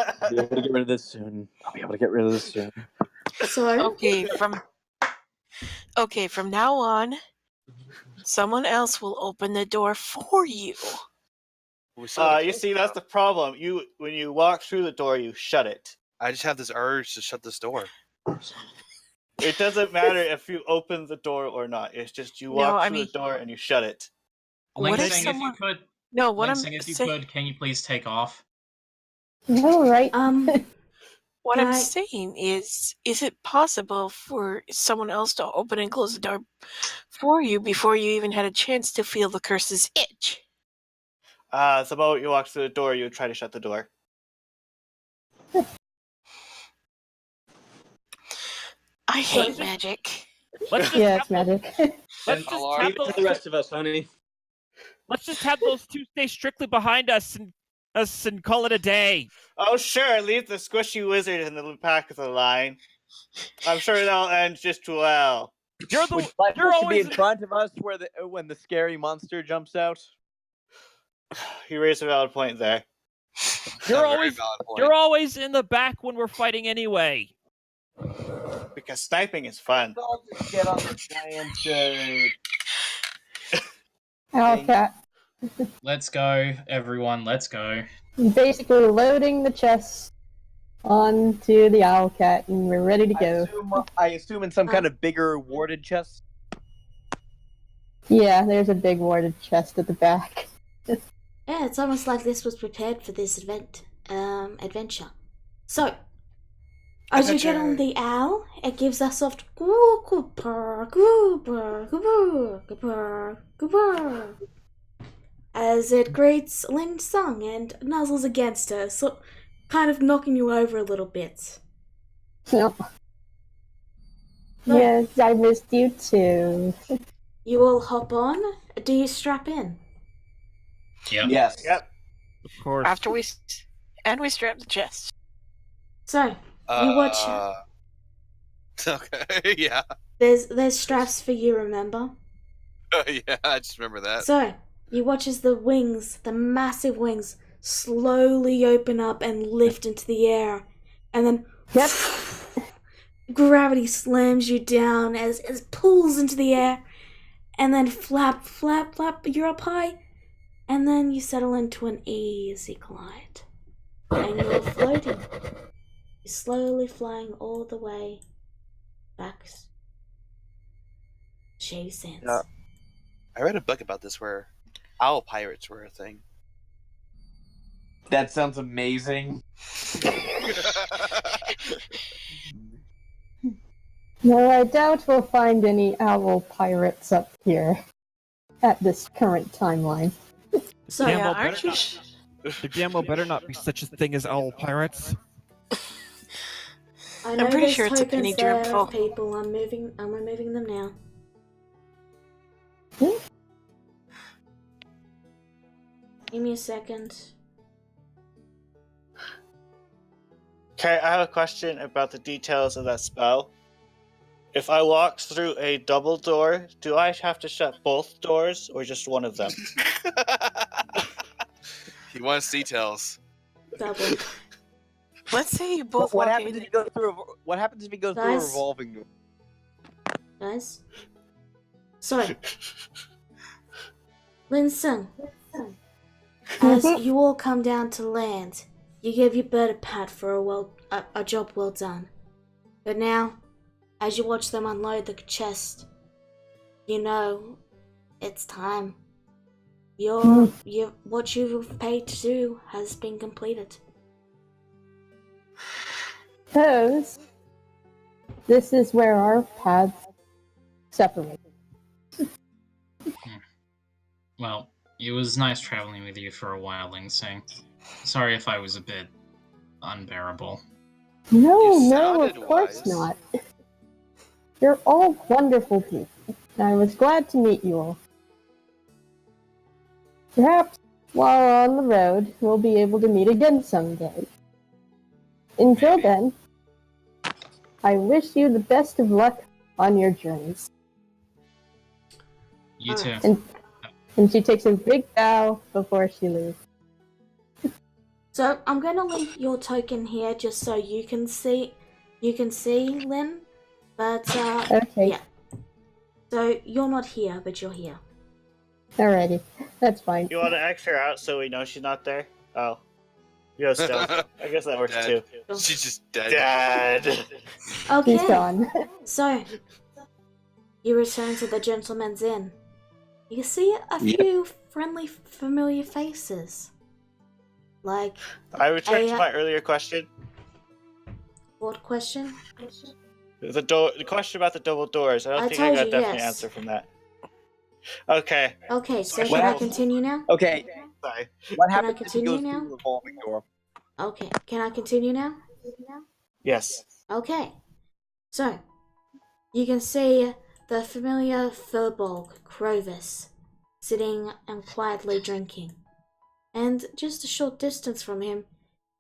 get rid of this soon. so From now on, someone else will open the door for you. You see, that's the problem. When you walk through the door, you shut it. I just have this urge to shut this door. It doesn't matter if you open the door or not. It's just you No, walk I through mean- the door and you shut it. What if Lingsing, if you could, No, what I'm Lingsing, if you saying. could, can you please take off? No, right? What Can I'm I- saying is it possible for someone else to open and close the door for you before you even had a chance to feel the curse's itch? The moment you walk through the door, you try to shut the door. I hate magic. Let's just Yeah, have it's magic. let's just Alar- have Leave it to those. the rest of us, honey. Let's just have those two stay strictly behind us and call it a day. Oh, sure, leave the squishy wizard in the back of the line. I'm sure that'll end just well. You're the Would you like you're us to be always in front of us when the scary monster jumps out? You raised a valid point there. you're Very always valid point. you're always in the back when we're fighting anyway. Because sniping is fun. Let's all just get on the giant. Owlcat. Let's go, everyone. Let's go. Basically loading the chest onto the Owlcat, and we're ready to go. I assume in some kind of bigger warded chest. Yeah, there's a big warded chest at the back. Yeah, it's almost like this was prepared for this adventure. So, as you get on the owl, it gives a soft as it greets Lynn's song and nuzzles against her, so kind of knocking you over a little bit. No. Yes, I missed you too. You all hop on. Do you strap in? Yep. Yes. Yep. Of course. After we strap the chest. So, you watch. Okay, yeah. There's straps for you, remember? Yeah, I just remember that. So, you watch as the wings, the massive wings, slowly open up and lift into the air. And then Yep. gravity slams you down as it pulls into the air. And then flap, flap, flap, you're up high. And then you settle into an easy glide. And you're floating. You're slowly flying all the way back. Shady Sands. Yeah. I read a book about this where owl pirates were a thing. That sounds amazing. No, I doubt we'll find any owl pirates up here at this current timeline. So, Damn, Yeah, well, aren't you? The damn well better not be such a thing as owl pirates. I know I'm pretty there's sure it's a tokens penny there dream full. of people. I'm removing them now. Hmm? Give me a second. Okay, I have a question about the details of that spell. If I walk through a double door, do I have to shut both doors or just one of them? He wants details. Double. Let's say you both What walk happens in. if you go through? What happens if you go through a Guys? revolving door? guys. So, Linson, as you all come down to land, you give your bird a pat for a job well done. But now, as you watch them unload the chest, you know it's time. What you've paid to do has been completed. Suppose this is where our paths separate. Well, it was nice traveling with you for a while, Ling Sing. Sorry if I was a bit unbearable. No, You no, of sounded course wise. not. You're all wonderful people. I was glad to meet you all. Perhaps while on the road, we'll be able to meet again someday. Until Maybe. then, I wish you the best of luck on your journeys. You too. And she takes a big bow before she leaves. So I'm gonna leave your token here just so you can see, Lynn. But Okay, yeah. So you're not here, but you're here. alrighty. That's fine. You want to X her out so we know she's not there? Oh. Yeah, still. I guess that works Dead. too. She's just dead. Dad. He's Okay. gone. So you return to the gentleman's inn. You see a Yep. few friendly, familiar faces. Like, I return to my earlier question. what question? The question about the double doors. I don't I think I told got a you, definite yes. answer from that. Okay. Okay, so What can I happened? continue now? Okay, Sorry. what Can I happens if he continue goes now? through the revolving door? Okay, can I continue now? Yes. Okay, so you can see the familiar Furbolg, Crovis, sitting and quietly drinking. And just a short distance from him,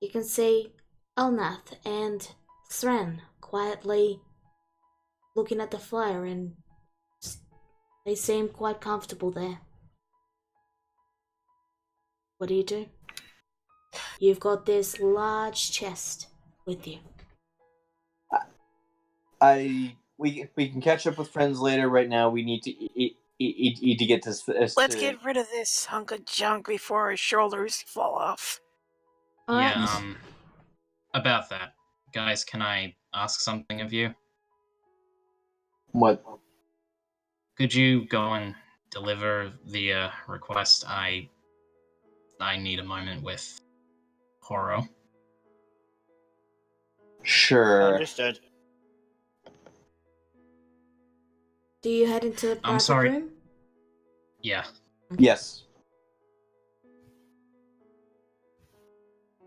you can see Elnath and Thren quietly looking at the fire, and they seem quite comfortable there. What do? You've got this large chest with you. We can catch up with friends later. Right now, we need to eat to get this. Let's get rid of this hunk of junk before our shoulders fall off. Alright. Yeah, about that. Guys, can I ask something of you? What? Could you go and deliver the request? I need a moment with Horo. Sure. Understood. Do you head into the private sorry. room? Yeah. Yes.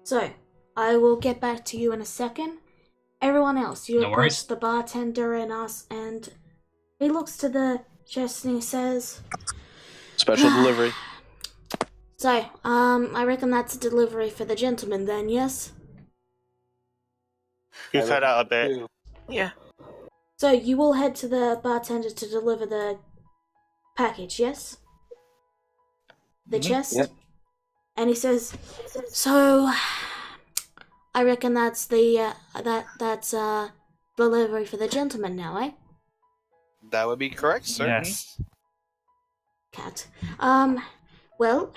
So, I will get back to you in a second. Everyone else, you No approach worries. the bartender and he looks to the chest and he says, Special delivery. So, I reckon that's a delivery for the gentleman then, yes? You cut out a bit. Yeah. So, you will head to the bartender to deliver the package, yes? The chest? Yep. And he says, so, I reckon that's the, that's delivery for the gentleman now, eh? That would be correct, sir. Yes. Cat. Well,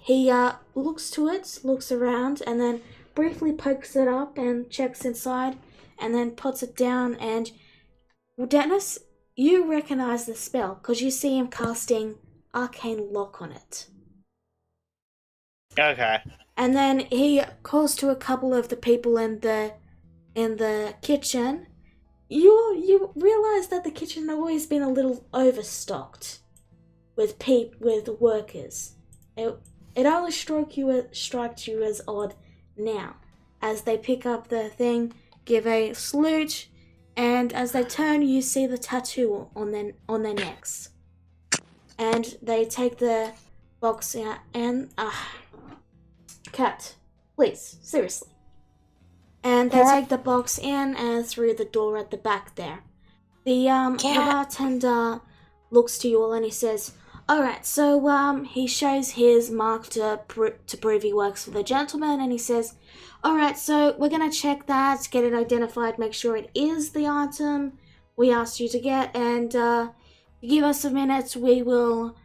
he looks to it, looks around, and then briefly pokes it up and checks inside, and then puts it down. And Dennis, you recognize the spell because you see him casting Arcane Lock on it. Okay. And then he calls to a couple of the people in the kitchen. You realize that the kitchen has always been a little overstocked with workers. It only strikes you as odd now, as they pick up the thing, give a salute, and as they turn, you see the tattoo on their necks. And they take the box out and Cat, please, seriously. And they take the box in and through the door at the back there. The bartender looks to you all and he says, alright, so he shows his mark to prove he works for the gentleman, and he says, alright, so we're gonna check that, get it identified, make sure it is the item. we asked you to get, and give us a minute. We will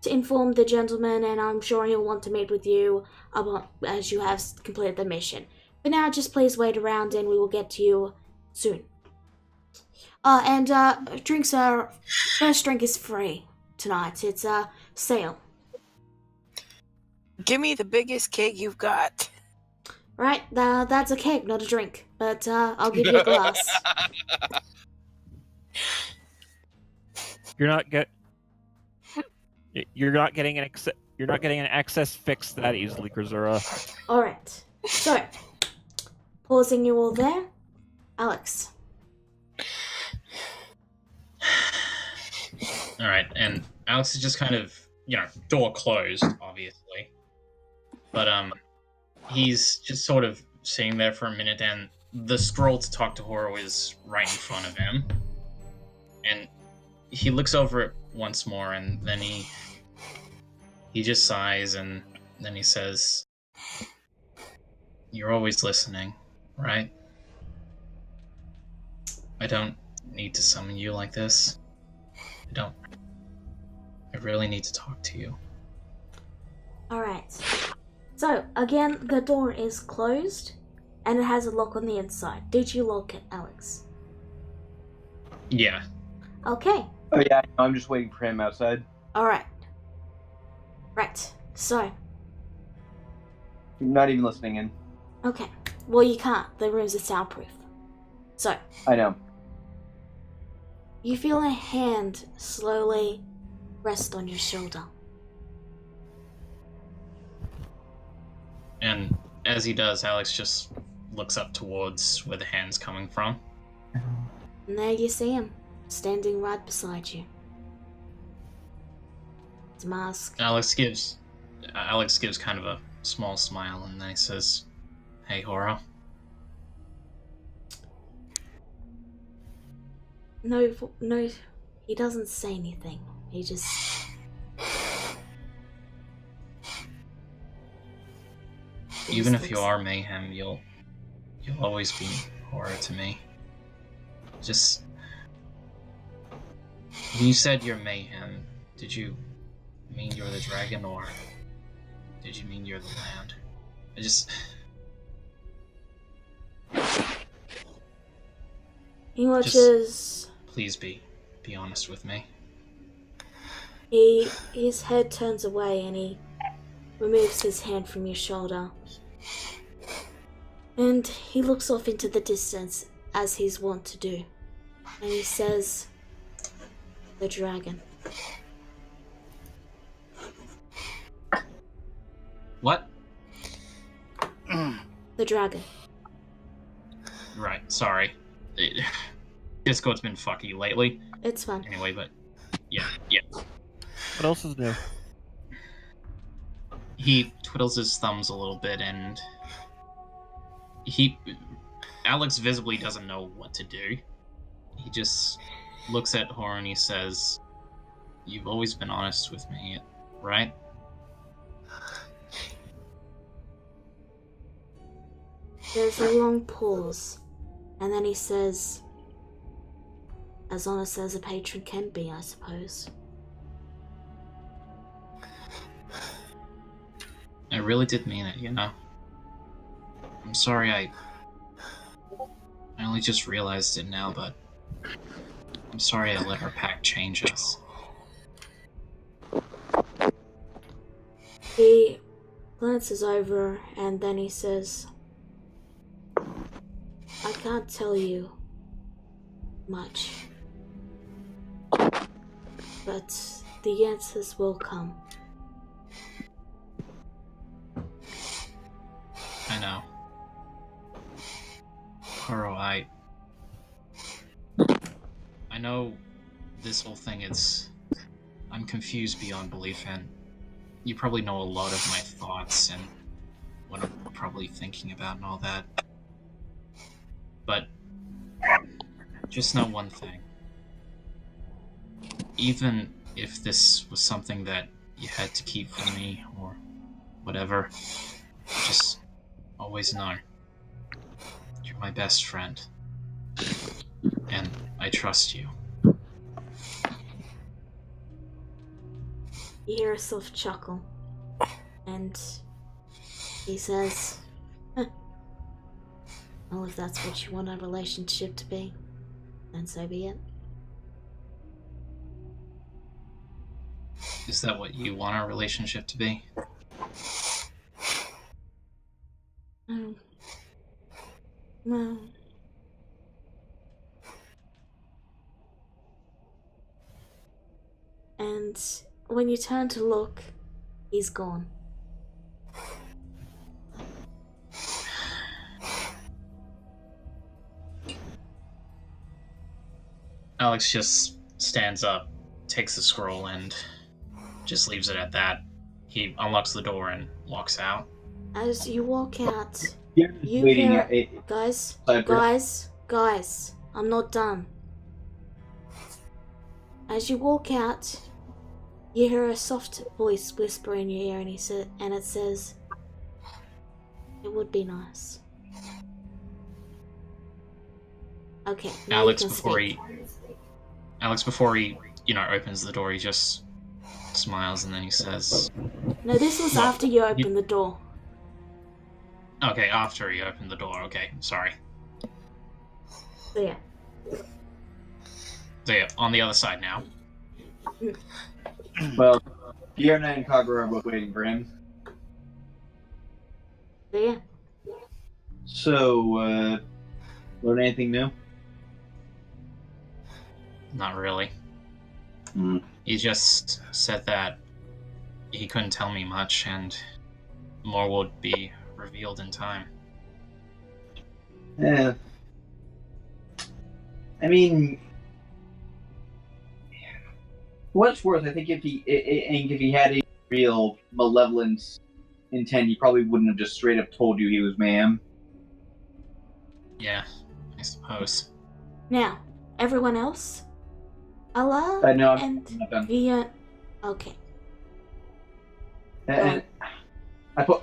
to inform the gentleman, and I'm sure he'll want to meet with you about as you have completed the mission. For now, just please wait around, and we will get to you soon. Drinks are first drink is free tonight. It's a sale. Give me the biggest keg you've got. Right, that's a keg, not a drink. But I'll give you a glass. You're not getting an excess fix that easily, Grisura. All right. So, pausing you all there, Alex. All right, and Alex is just kind of, door closed, obviously, but he's just sort of sitting there for a minute, and the scroll to talk to Horo is right in front of him, and he looks over it once more, and then he just sighs, and then he says, "You're always listening, right? I don't need to summon you like this. I really need to talk to you." Alright. So, again, the door is closed, and it has a lock on the inside. Did you lock it, Alex? Yeah. Okay. Oh yeah, I'm just waiting for him outside. Alright. Right. So, I'm not even listening in. okay. Well, you can't. The rooms are soundproof. So, I know. you feel a hand slowly rest on your shoulder. And as he does, Alex just looks up towards where the hand's coming from. And there you see him, standing right beside you. His mask. Alex gives kind of a small smile, and then he says, "Hey, Horo." No, he doesn't say anything. He just... Even if you are Mayhem, you'll always be Horo to me. Just... When you said you're Mayhem, did you mean you're the dragon, or did you mean you're the land? I just... He watches... Please be honest with me. His head turns away and he removes his hand from your shoulder. And he looks off into the distance, as he's wont to do. And he says, "The dragon." What? The dragon. Right, sorry. Discord's been fucky lately. It's fun. Anyway, but yeah. What else is new? He twiddles his thumbs a little bit, and Alex visibly doesn't know what to do. He just looks at Horo and he says, "You've always been honest with me, right?" There's a long pause, and then he says, "As honest as a patron can be, I suppose." I really did mean it, I'm sorry I only just realized it now, but I'm sorry I let our pact change us. He glances over and then he says, "I can't tell you much, but the answers will come." I know. Horo, I know this whole thing I'm confused beyond belief, and you probably know a lot of my thoughts and what I'm probably thinking about and all that. But just know one thing. Even if this was something that you had to keep from me or whatever, just always know you're my best friend. And I trust you. You hear a soft chuckle, and he says, "Huh. Well, if that's what you want our relationship to be, then so be it." Is that what you want our relationship to be? No. And when you turn to look, he's gone. Alex just stands up, takes the scroll, and just leaves it at that. He unlocks the door and walks out. As you walk out, You're just you waiting hear... at it. Guys, I'm not done. As you walk out, you hear a soft voice whisper in your ear, and it says, "It would be nice." Okay, now Alex, you can before speak. he opens the door, he just smiles and then he says, No, this was after you opened the door. okay, after he opened the door, okay, sorry. So yeah. So yeah, on the other side now. Well, Fiona and Kagura are both waiting for him. So yeah. So, learn anything new? Not really. He just said that he couldn't tell me much and more would be revealed in time. Yeah. I mean, what's worth? I think if he had a real malevolent intent, he probably wouldn't have just straight up told you he was Mayhem. Yeah, I suppose. Now, everyone else? Allah No, and I'm not done. Via... Okay. And I pull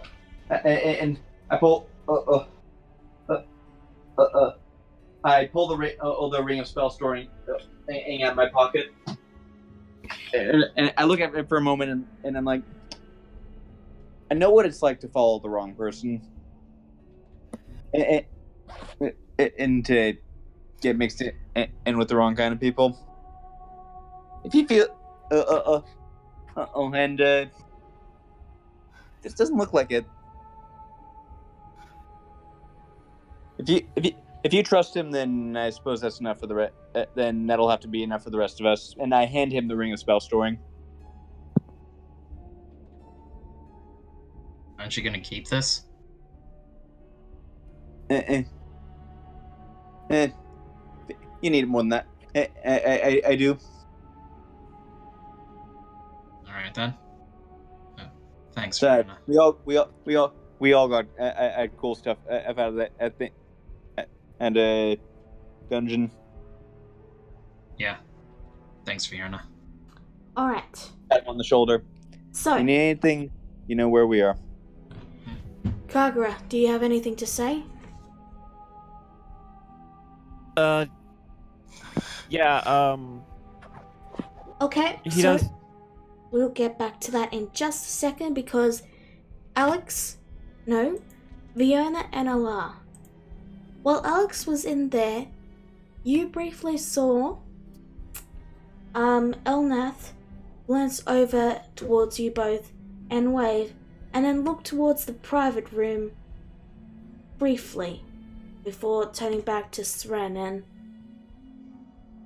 the ring of spell storing hanging out of my pocket, and I look at it for a moment, and I'm like, I know what it's like to follow the wrong person, and to get mixed in with the wrong kind of people. If you feel, and this doesn't look like it. If you trust him, then I suppose that's enough for the then that'll have to be enough for the rest of us. And I hand him the ring of spell storing. Aren't you gonna keep this? You need it more than that. I do. Alright then. Thanks, So Fiona. we all got cool stuff out of that thing, and dungeon. Yeah. Thanks, Fiona. Alright. Pat him on the shoulder. So, You need anything? You know where we are. Kagura, do you have anything to say? Yeah, Okay, he so does. we'll get back to that in just a second because Fiona and Allah. While Alex was in there, you briefly saw Elnath glance over towards you both and wave, and then look towards the private room briefly before turning back to Sren and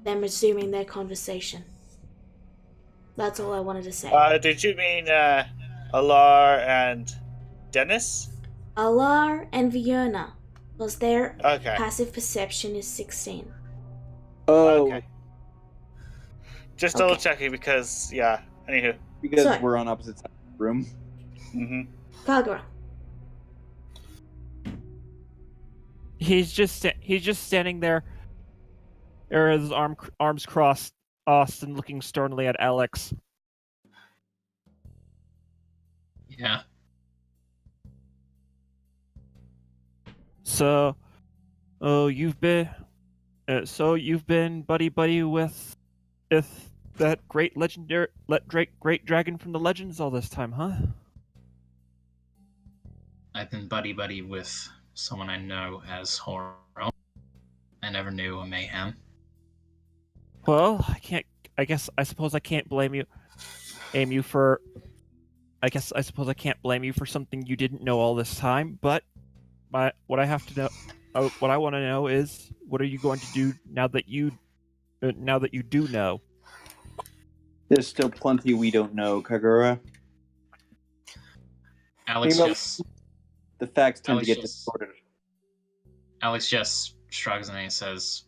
them resuming their conversation. That's all I wanted to say. Did you mean Alar and Dennis? Alar and Fiona, because their Okay. passive perception is 16. Oh, Okay. Just Okay. double checking because, yeah. Anywho. because So- we're on opposite sides of the room. Mm-hmm. Kagura. He's just standing there, his arms crossed, and looking sternly at Alex. Yeah. So, you've been So you've been buddy with that great great dragon from the legends all this time, huh? I've been buddy with someone I know as Horo. I never knew a Mayhem. Well, I suppose I can't blame you. I suppose I can't blame you for something you didn't know all this time. But what I have to know, what I want to know is, what are you going to do now that you do know? There's still plenty we don't know, Kagura. Alex Think about- just The facts tend Alex to get just- distorted. Alex just shrugs and he says,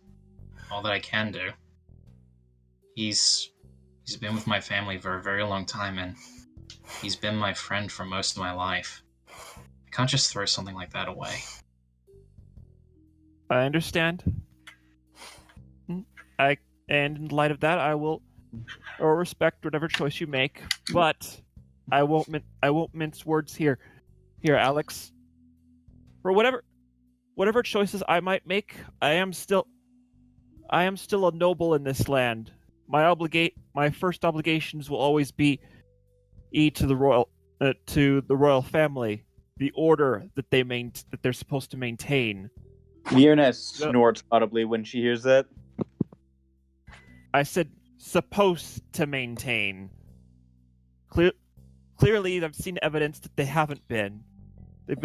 "All that I can do." He's been with my family for a very long time, and he's been my friend for most of my life. I can't just throw something like that away. I understand. And in light of that, I will respect whatever choice you make, but I won't mince words here. Here, Alex. For whatever choices I might make, I am still a noble in this land. My first obligations will always be to the royal family, the order that they're supposed to maintain. Viernes snorts audibly when she hears that. I said supposed to maintain. Clearly, I've seen evidence that they haven't been. They've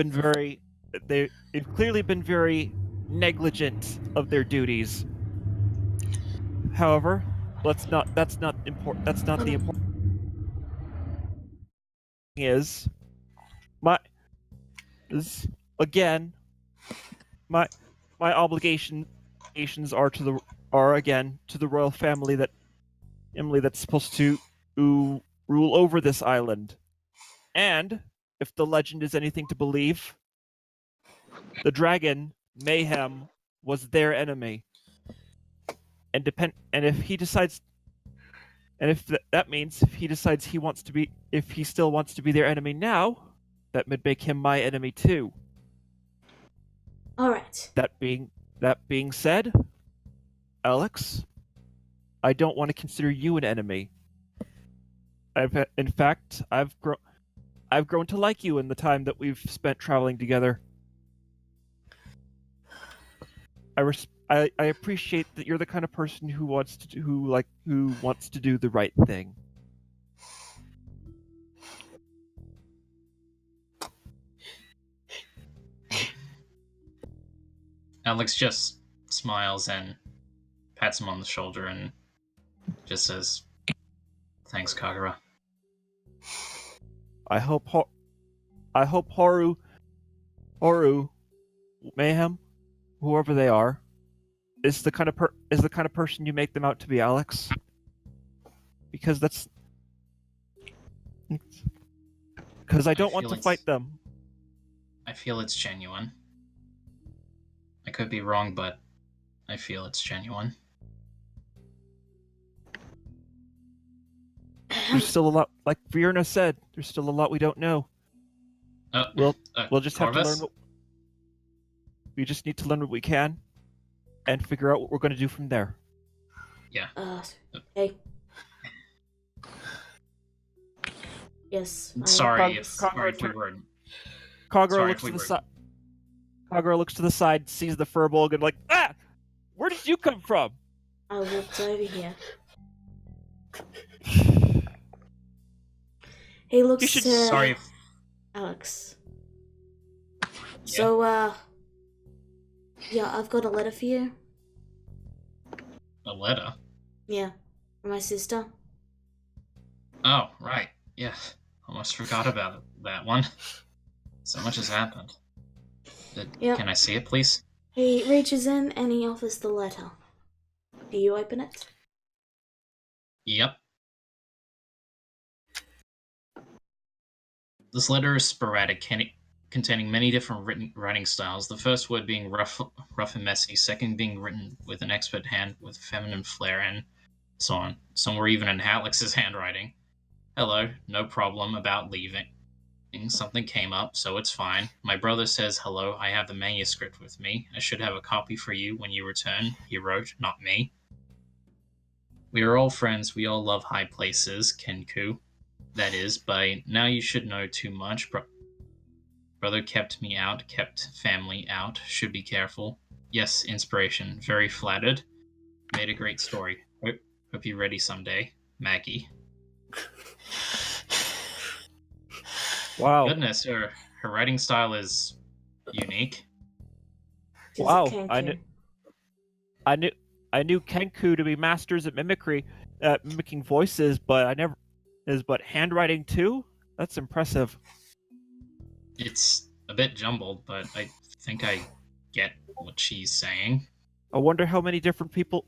clearly been very negligent of their duties. However, that's not important. That's not the important thing. My obligations are again to the royal family that's supposed to rule over this island. And if the legend is anything to believe, the dragon Mayhem was their enemy. And if he decides, and if that means if he decides if he still wants to be their enemy now, that would make him my enemy too. All right. That being said, Alex, I don't want to consider you an enemy. I've grown to like you in the time that we've spent traveling together. I appreciate that you're the kind of person who wants to do the right thing. Alex just smiles and pats him on the shoulder and just says, "Thanks, Kagura." I hope Haru, Mayhem, whoever they are, is the kind of person you make them out to be, Alex. Because I don't want to fight them. I feel it's genuine. I could be wrong, but I feel it's genuine. There's still a lot, like Fiona said. There's still a lot we don't know. We'll just have to learn. We just need to learn what we can, and figure out what we're going to do from there. Yeah. Hey. Yes. Sorry, sorry to rude. Kagura looks to the side. Kagura looks to the side, sees the furbolg, and where did you come from? I walked over here. He looks to Sorry. Alex. Yeah. So, yeah, I've got a letter for you. A letter? Yeah, from my sister. Oh, right. Yeah. Almost forgot about that one. So much has happened. Yep. Can I see it, please? He reaches in and he offers the letter. Do you open it? Yep. This letter is sporadic, containing many different writing styles. The first word being rough and messy, second being written with an expert hand with feminine flair, and so on. Some were even in Alex's handwriting. Hello, no problem about leaving. Something came up, so it's fine. My brother says hello. I have the manuscript with me. I should have a copy for you when you return. He wrote, not me. We are all friends. We all love high places, Kenku. That is, by now you should know too much. Brother kept me out, kept family out. Should be careful. Yes, inspiration. Very flattered. Made a great story. Hope you're ready someday. Maggie. Wow. Goodness, her writing style is unique. She's a Wow. Kenku. I knew Kenku to be masters at mimicry, mimicking voices, but I never but handwriting too? That's impressive. It's a bit jumbled, but I think I get what she's saying. I wonder how many different people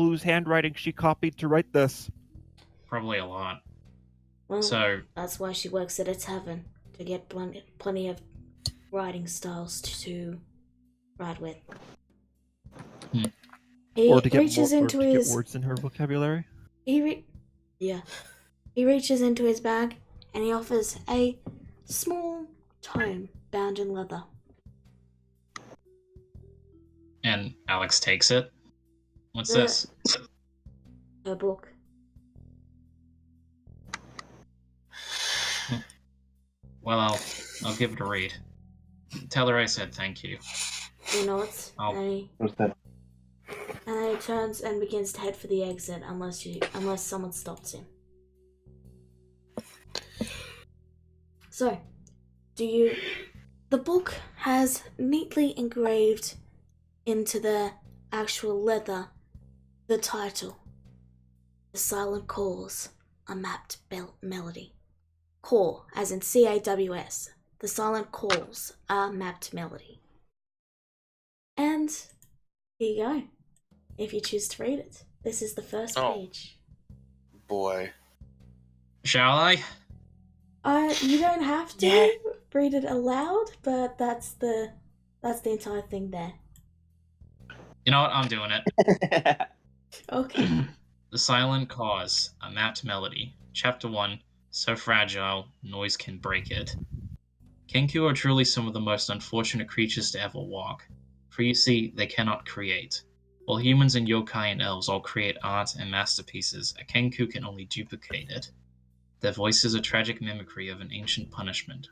whose handwriting she copied to write this. Probably a lot. Well, So that's why she works at a tavern, to get plenty of writing styles to write with. He Or to get reaches into or to his get words in her vocabulary. He reaches into his bag and he offers a small tome bound in leather. and Alex takes it. What's The- this? Her book. Well, I'll give it a read. Tell her I said thank you. He nods Oh. What's that? and then he turns and begins to head for the exit unless someone stops him. So, the book has neatly engraved into the actual leather the title, The Silent Calls, a Mapped Melody. Call, as in C-A-W-S. The Silent Calls, a Mapped Melody. And here you go. If you choose to read it, this is the first Oh. page. Boy. Shall I? You don't have to Yeah. read it aloud, but that's the entire thing there. You know what? I'm doing it. Okay. The Silent Cause, a Mapped Melody. Chapter 1. So fragile, noise can break it. Kenku are truly some of the most unfortunate creatures to ever walk. For you see, they cannot create. While humans and yokai and elves all create art and masterpieces, a Kenku can only duplicate it. Their voice is a tragic mimicry of an ancient punishment.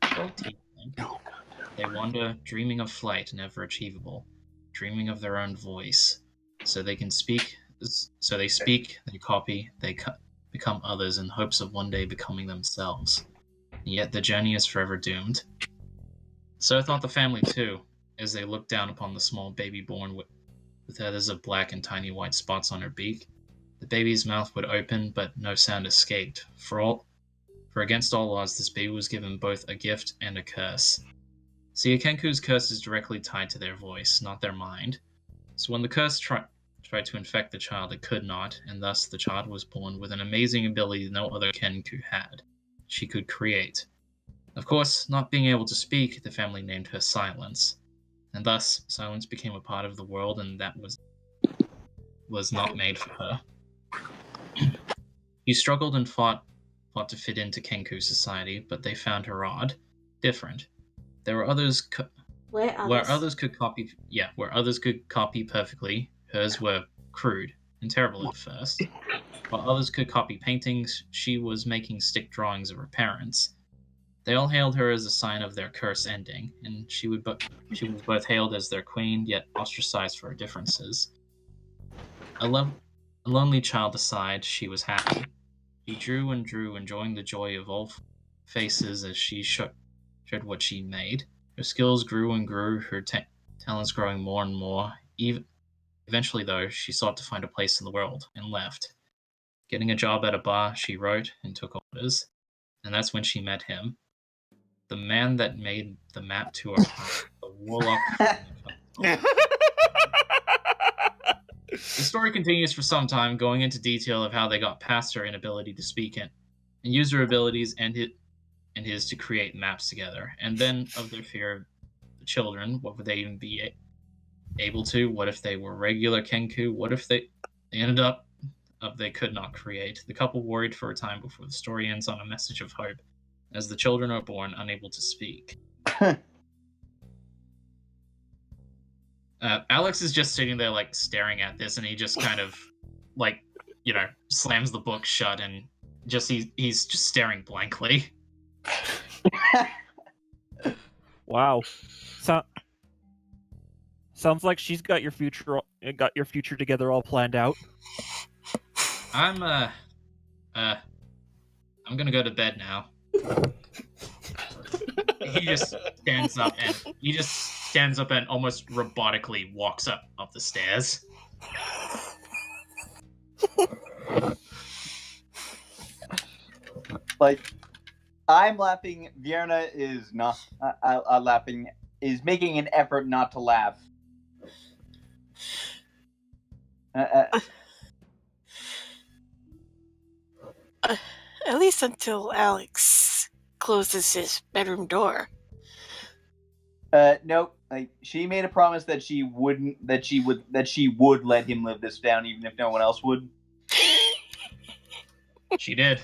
They wander, dreaming of flight never achievable, dreaming of their own voice. So they speak, they copy, they become others in hopes of one day becoming themselves. And yet the journey is forever doomed. So thought the family too, as they looked down upon the small baby born with feathers of black and tiny white spots on her beak. The baby's mouth would open, but no sound escaped. For against all odds, this baby was given both a gift and a curse. See, a Kenku's curse is directly tied to their voice, not their mind. So when the curse tried to infect the child, it could not, and thus the child was born with an amazing ability no other Kenku had. She could create. Of course, not being able to speak, the family named her Silence. And thus, silence became a part of the world, and that was not made for her. She struggled and fought to fit into Kenku society, but they found her odd, different. There were others where others could copy perfectly. Hers were crude and terrible at first. While others could copy paintings, she was making stick drawings of her parents. They all hailed her as a sign of their curse ending, and she was both hailed as their queen, yet ostracized for her differences. A lonely child aside, she was happy. She drew and drew, enjoying the joy of all faces as she showed what she made. Her skills grew and grew, her talents growing more and more. Eventually, though, she sought to find a place in the world, and left. Getting a job at a bar, she wrote and took orders, and that's when she met him. The man that made the map to her heart, the warlock. The story continues for some time, going into detail of how they got past her inability to speak and use her abilities and his to create maps together. And then of their fear of the children, what would they even be able to? What if they were regular Kenku? What if they ended up of they could not create. The couple worried for a time before the story ends on a message of hope, as the children are born unable to speak. Alex is just sitting there, like, staring at this, and he just kind of, like, you know, slams the book shut, and he's just staring blankly. Wow. Sounds like she's got your future together all planned out. I'm gonna go to bed now. He just stands up and almost robotically walks up the stairs. Like, I'm laughing. Vierna is not laughing. Is making an effort not to laugh. At least until Alex closes his bedroom door. Nope. Like, she made a promise that she would let him live this down, even if no one else would. She did.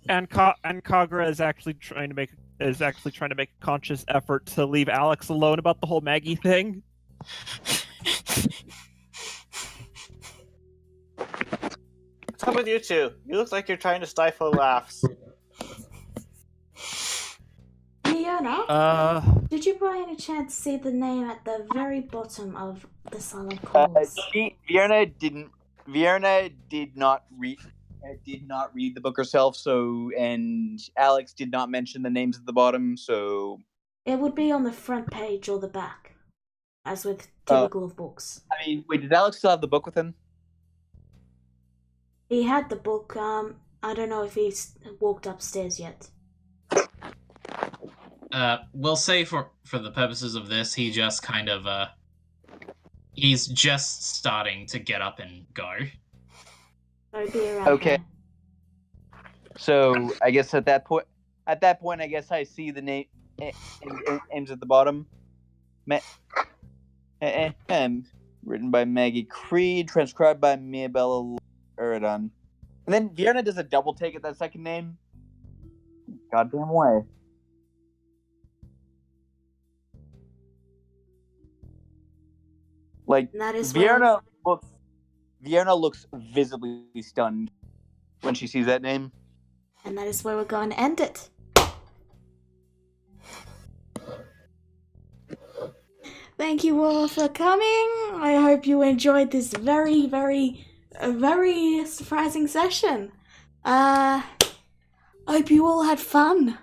And Kagura is actually trying to make a conscious effort to leave Alex alone about the whole Maggie thing. What's up with you two? You look like you're trying to stifle laughs. Fiona, did you by any chance see the name at the very bottom of the silent calls? Vierna did not read the book herself, and Alex did not mention the names at the bottom, so It would be on the front page or the back, as with typical of books. I mean, wait, did Alex still have the book with him? He had the book. I don't know if he's walked upstairs yet. We'll say for the purposes of this, he just kind of he's just starting to get up and go. So be around Okay. there. So I guess at that point, I guess I see the names at the bottom. Written by Maggie Creed, transcribed by Miabella Eridon. And then Vierna does a double take at that second name. Goddamn way. Like, And that is Vierna looks visibly stunned when she sees that name. And that is where we're going to end it. Thank you all for coming. I hope you enjoyed this very, very, very surprising session. Hope you all had fun.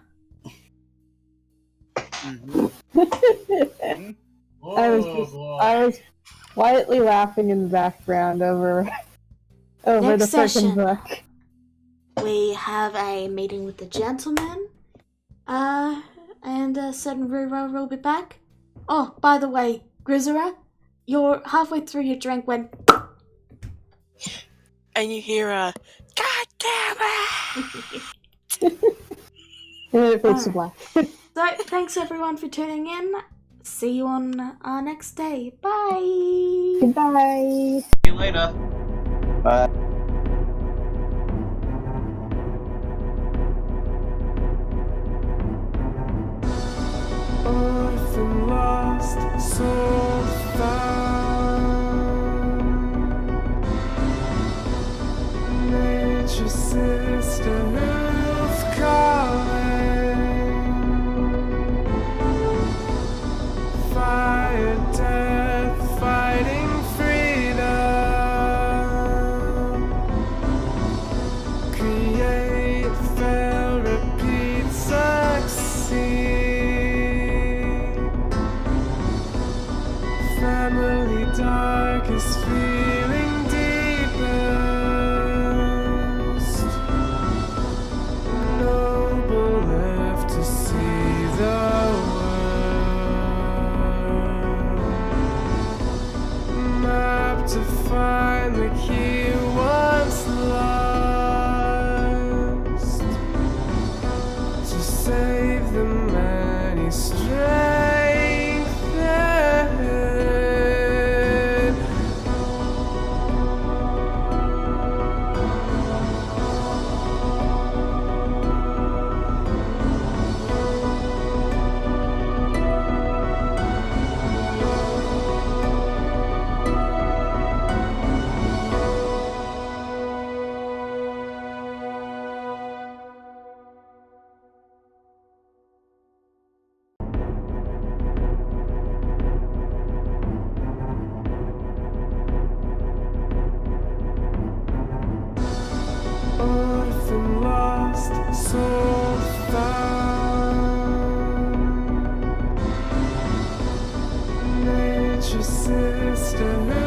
I was quietly laughing in the background over Next the session. freaking book. We have a meeting with the gentleman. And certain Ruro will be back. Oh, by the way, Grisera, you're halfway through your drink when... And you hear a, God damn it! And it fades to black. So, thanks everyone for tuning in. See you on our next day. Bye! Goodbye! See you later. Bye. Orphan lost, soul found. Nature's sister who's calling. Fire, death, fighting freedom. Create, fail, repeat, succeed. Family darkest feeling deepest. Noble left to see the world. Map to find the key once lost. To save the many strengthened. na